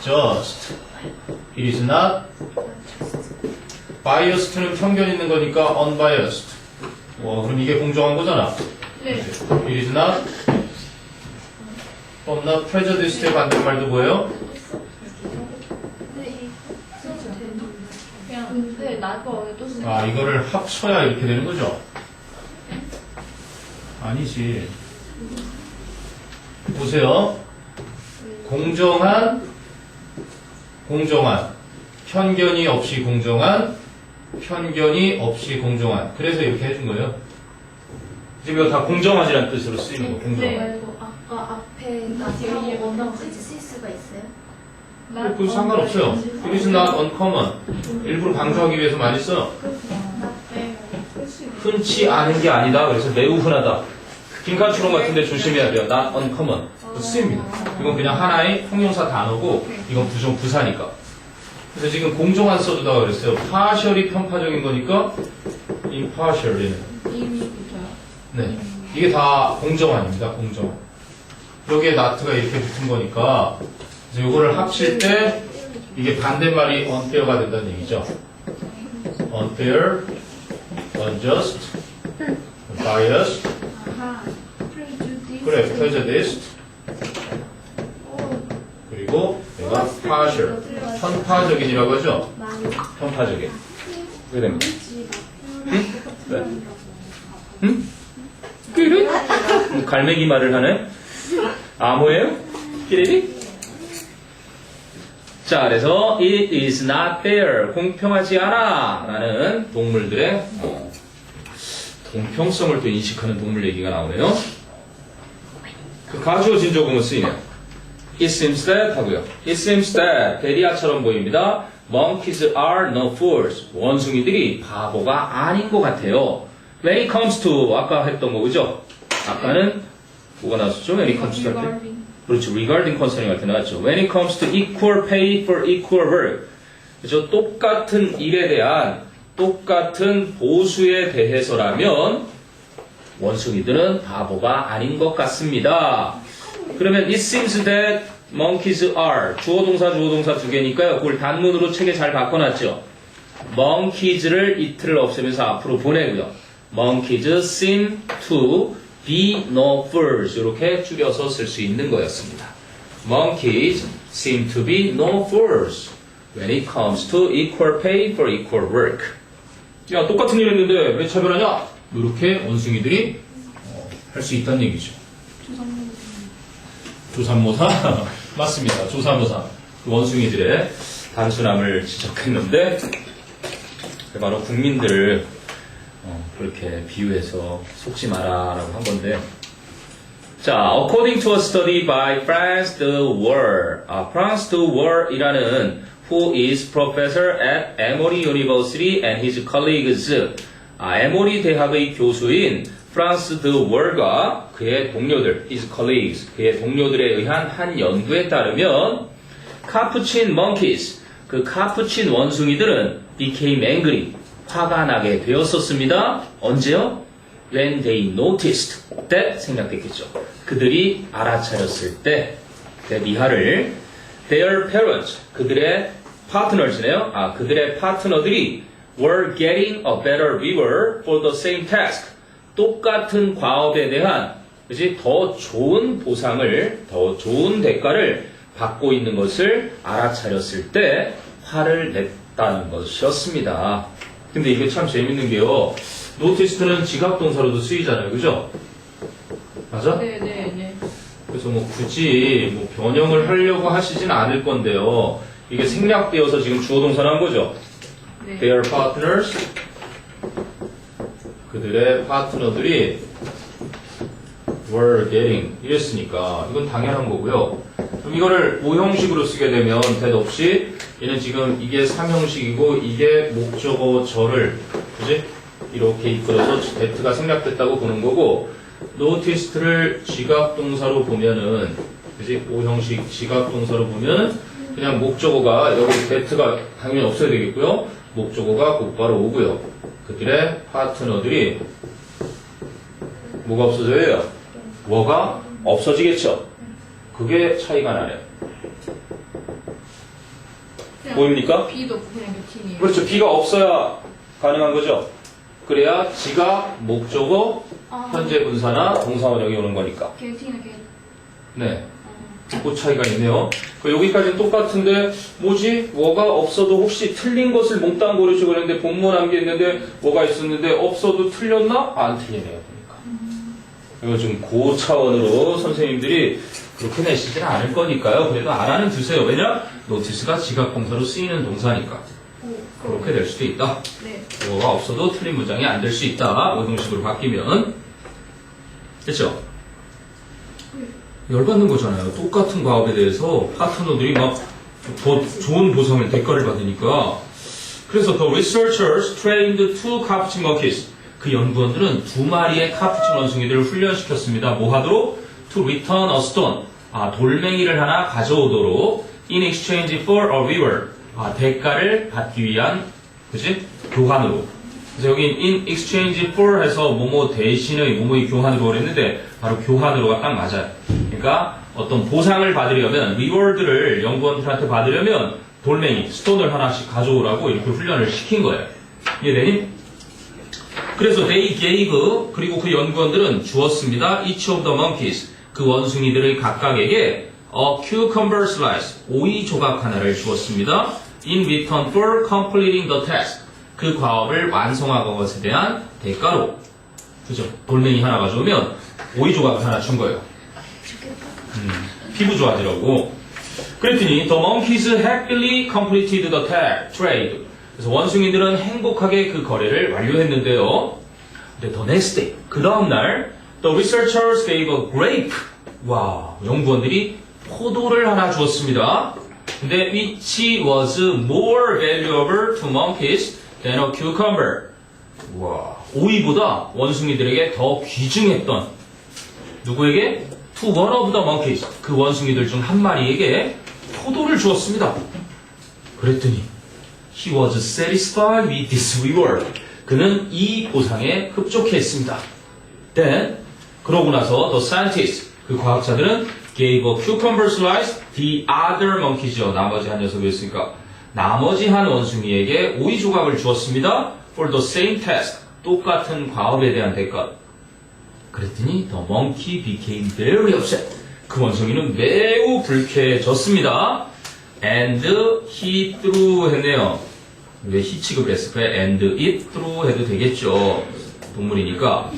A: just. it is not biased는 편견 있는 거니까 unbiased. 그럼 이게 공정한 거잖아.
B: 네.
A: it is not not prejudiced의 반대말도 뭐예요?
B: 그냥, 네, 나도 또 쓰
A: 이거를 합쳐야 이렇게 되는 거죠? 아니지. 보세요. 공정한, 편견이 없이 공정한, 편견이 없이 공정한. 그래서 이렇게 해준 거예요. 지금 이거 다 공정하지라는 뜻으로 쓰이는 거, 공정한.
B: 네.
D: 말고 아까 앞에
B: 뒤에
D: 나서
B: 이해
D: 원하고 못하고 같이 쓸 수가 있어요?
A: 그건 상관없어요. It is not uncommon. 일부러 강조하기 위해서 많이 써. 흔치 않은 게 아니다. 그래서 매우 흔하다. 빈칸추론 같은데 조심해야 돼요. not uncommon. 쓰입니다. 이건 그냥 하나의 형용사 단어고 이건 부사니까. 그래서 지금 공정한 써주다가 그랬어요. partially 편파적인 거니까 impartially는.
B: 이미 붙어요.
A: 네. 이게 다 공정한입니다. 공정. 여기에 not가 이렇게 붙은 거니까 그래서 이거를 합칠 때 이게 반대말이 unfair가 된다는 얘기죠. unfair, unjust, biased, 그래, prejudiced, 그리고 내가 partial, 편파적인이라고 하죠. 편파적인. 그게 됩니다. 응? 왜? 응? 갈매기 말을 하네? 암호예요? 끼리리? 자, 그래서 it is not fair. 공평하지 않아. 라는 동물들의 공평성을 또 인식하는 동물 얘기가 나오네요. 그 가주어 진조공은 쓰이네요. It seems that 하고요. It seems that 베리아처럼 보입니다. Monkeys are no fools. 원숭이들이 바보가 아닌 것 같아요. When it comes to 아까 했던 거 그죠? 아까는 뭐가 나왔었죠? When it comes to 할 때? 그렇죠. Regarding concerning 할 때 나왔죠. When it comes to equal pay for equal work. 그죠? 똑같은 일에 대한 똑같은 보수에 대해서라면 원숭이들은 바보가 아닌 것 같습니다. 그러면 it seems that monkeys are 주어 동사 두 개니까요. 그걸 단문으로 책에 잘 바꿔놨죠. monkeys를 it를 없애면서 앞으로 보내고요. monkeys seem to be no fools 이렇게 줄여서 쓸 수 있는 거였습니다. monkeys seem to be no fools when it comes to equal pay for equal work. 야, 똑같은 일 했는데 왜 차별하냐? 이렇게 원숭이들이 할 수 있다는 얘기죠. 조삼모사? 맞습니다. 조삼모사. 그 원숭이들의 단순함을 지적했는데 바로 국민들을 그렇게 비유해서 속지 마라라고 한 건데 자, according to a study by France de Waal France de Waal이라는 who is professor at Emory University and his colleagues 에모리 대학의 교수인 프랑스 드 월과 그의 동료들, his colleagues, 그의 동료들에 의한 한 연구에 따르면 카푸친 monkeys, 그 카푸친 원숭이들은 became angry, 화가 나게 되었었습니다. 언제요? When they noticed that 생략됐겠죠. 그들이 알아차렸을 때, 미하를 their parents, 그들의 파트너즈네요. 그들의 파트너들이 were getting a better reward for the same task. 똑같은 과업에 대한 그치? 더 좋은 보상을, 더 좋은 대가를 받고 있는 것을 알아차렸을 때 화를 냈다는 것이었습니다. 근데 이게 참 재밌는 게요. 노티스트는 지각동사로도 쓰이잖아요. 그죠? 맞아?
B: 네네네.
A: 그래서 뭐 굳이 뭐 변형을 하려고 하시진 않을 건데요. 이게 생략되어서 지금 주어동사를 한 거죠.
B: 네.
A: Their partners, 그들의 파트너들이 were getting 이랬으니까 이건 당연한 거고요. 그럼 이거를 5형식으로 쓰게 되면 that 없이 얘는 지금 이게 3형식이고 이게 목적어절을 그지? 이렇게 이끌어서 that가 생략됐다고 보는 거고 noticed를 지각동사로 보면은 그지? 5형식 지각동사로 보면 그냥 목적어가 여기 that가 당연히 없어야 되겠고요. 목적어가 곧바로 오고요. 그들의 파트너들이 뭐가 없어져요? 뭐가 없어지겠죠. 그게 차이가 나네요. 보입니까?
B: B도 그냥 루틴이에요.
A: 그렇죠. B가 없어야 가능한 거죠. 그래야 지가 목적어, 현재 분사나 동사 원형이 오는 거니까. 네. 그 차이가 있네요. 여기까지는 똑같은데 뭐지? 뭐가 없어도 혹시 틀린 것을 몽땅 고르시고 그랬는데 본문 암기에 있는데 뭐가 있었는데 없어도 틀렸나? 안 틀리네요. 보니까. 이거 좀 고차원으로 선생님들이 그렇게 내시지는 않을 거니까요. 그래도 알아는 두세요. 왜냐? 노티스가 지각동사로 쓰이는 동사니까. 그렇게 될 수도 있다.
B: 네.
A: 뭐가 없어도 틀린 문장이 안 될 수 있다. 의동식으로 바뀌면. 됐죠? 열받는 거잖아요. 똑같은 과업에 대해서 파트너들이 막 더 좋은 보상을 대가를 받으니까. 그래서 the researchers trained two capuchin monkeys. 그 연구원들은 두 마리의 카푸친 원숭이들을 훈련시켰습니다. 뭐 하도록? To return a stone. 돌멩이를 하나 가져오도록 in exchange for a reward. 대가를 받기 위한, 그지? 교환으로. 그래서 여기 in exchange for 해서 뭐뭐 대신의 뭐뭐의 교환으로 그랬는데 바로 교환으로가 딱 맞아요. 그러니까 어떤 보상을 받으려면 reward를 연구원들한테 받으려면 돌멩이, 스톤을 하나씩 가져오라고 이렇게 훈련을 시킨 거예요. 이해되니? 그래서 they gave, 그리고 그 연구원들은 주었습니다. each of the monkeys, 그 원숭이들의 각각에게 a cucumber slice, 오이 조각 하나를 주었습니다. in return for completing the task, 그 과업을 완성한 것에 대한 대가로. 그죠? 돌멩이 하나 가져오면 오이 조각 하나 준 거예요. 피부 좋아지라고. 그랬더니 the monkeys happily completed the trade. 그래서 원숭이들은 행복하게 그 거래를 완료했는데요. 근데 the next day, 그 다음날 the researchers gave a grape. 와, 연구원들이 포도를 하나 주었습니다. 근데 which was more valuable to monkeys than a cucumber. 와, 오이보다 원숭이들에게 더 귀중했던, 누구에게? To one of the monkeys. 그 원숭이들 중 한 마리에게 포도를 주었습니다. 그랬더니 he was satisfied with this reward. 그는 이 보상에 흡족했습니다. Then, 그러고 나서 the scientists, 그 과학자들은 gave a cucumber slice the other monkeys죠. 나머지 한 녀석이었으니까 나머지 한 원숭이에게 오이 조각을 주었습니다. For the same task. 똑같은 과업에 대한 대가. 그랬더니 the monkey became very upset. 그 원숭이는 매우 불쾌해졌습니다. And he threw 했네요. 왜 he 취급을 했을까요? And it threw 해도 되겠죠. 동물이니까.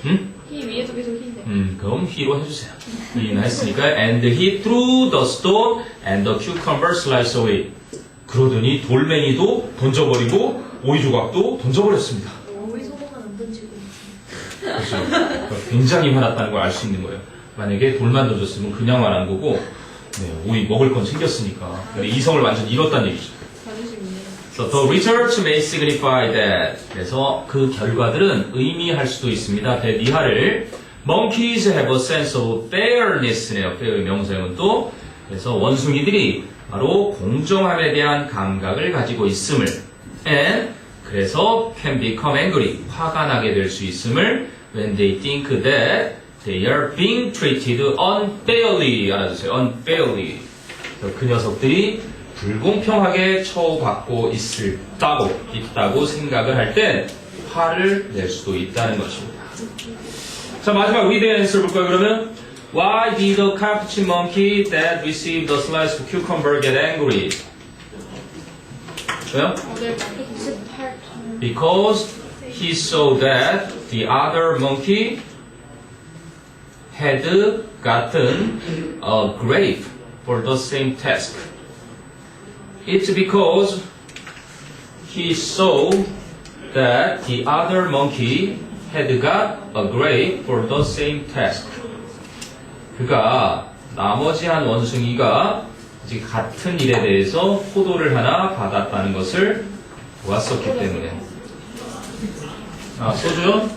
A: 응?
B: 히 위에도 계속 히인데.
A: 그럼 he로 해주세요. he나 했으니까 and he threw the stone and the cucumber slice away. 그러더니 돌멩이도 던져버리고 오이 조각도 던져버렸습니다.
D: 오이 소금은 안 던지고.
A: 그렇죠. 굉장히 화났다는 걸 알 수 있는 거예요. 만약에 돌만 던졌으면 그냥 화난 거고, 네, 오이 먹을 건 생겼으니까. 근데 이성을 완전 잃었다는 얘기죠. So the research may signify that. 그래서 그 결과들은 의미할 수도 있습니다. that 이하를 monkeys have a sense of fairness네요. fair의 명사형은 또. 그래서 원숭이들이 바로 공정함에 대한 감각을 가지고 있음을, and 그래서 can become angry, 화가 나게 될 수 있음을 when they think that they are being treated unfairly. 알아두세요. unfairly. 그 녀석들이 불공평하게 처우받고 있다고 생각을 할 때 화를 낼 수도 있다는 것입니다. 자, 마지막 read and answer 볼까요, 그러면? Why did the capuchin monkey that received the slice of cucumber get angry? 왜요? Because he saw that the other monkey had gotten a grape for the same task. It's because he saw that the other monkey had got a grape for the same task. 그가 나머지 한 원숭이가 이제 같은 일에 대해서 포도를 하나 받았다는 것을 보았었기 때문에. 소주?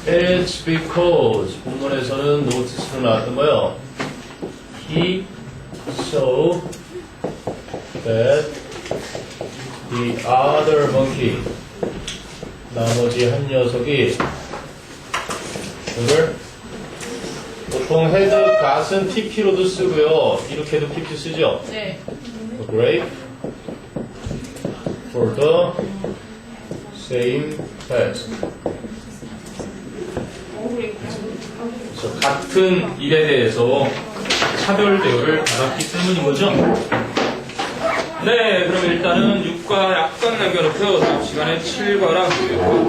A: It's because 본문에서는 노티스로 나왔던 거요. He saw that the other monkey, 나머지 한 녀석이 이걸 보통 헤드 갓은 pp로도 쓰고요. 이렇게도 pp 쓰죠.
B: 네.
A: A grape for the same task. 그래서 같은 일에 대해서 차별 대우를 받았기 때문인 거죠. 네, 그럼 일단은 6과 약간 남겨놓고요. 다음 시간에 7과랑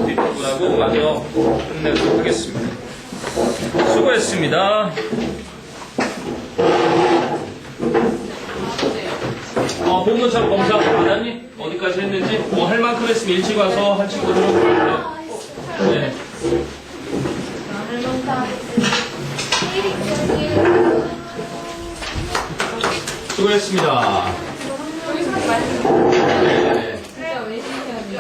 A: 뒷부분하고 마저 끝내도록 하겠습니다. 수고했습니다. 본문처럼 검사 받았니? 어디까지 했는지? 뭐 할 만큼 했으면 일찍 와서 한 친구들은 네. 수고했습니다. 네.
C: 진짜 우리 신기하네.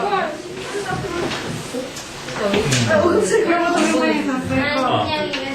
B: 그러면 동영상이 다
A: 아.
C: 안녕히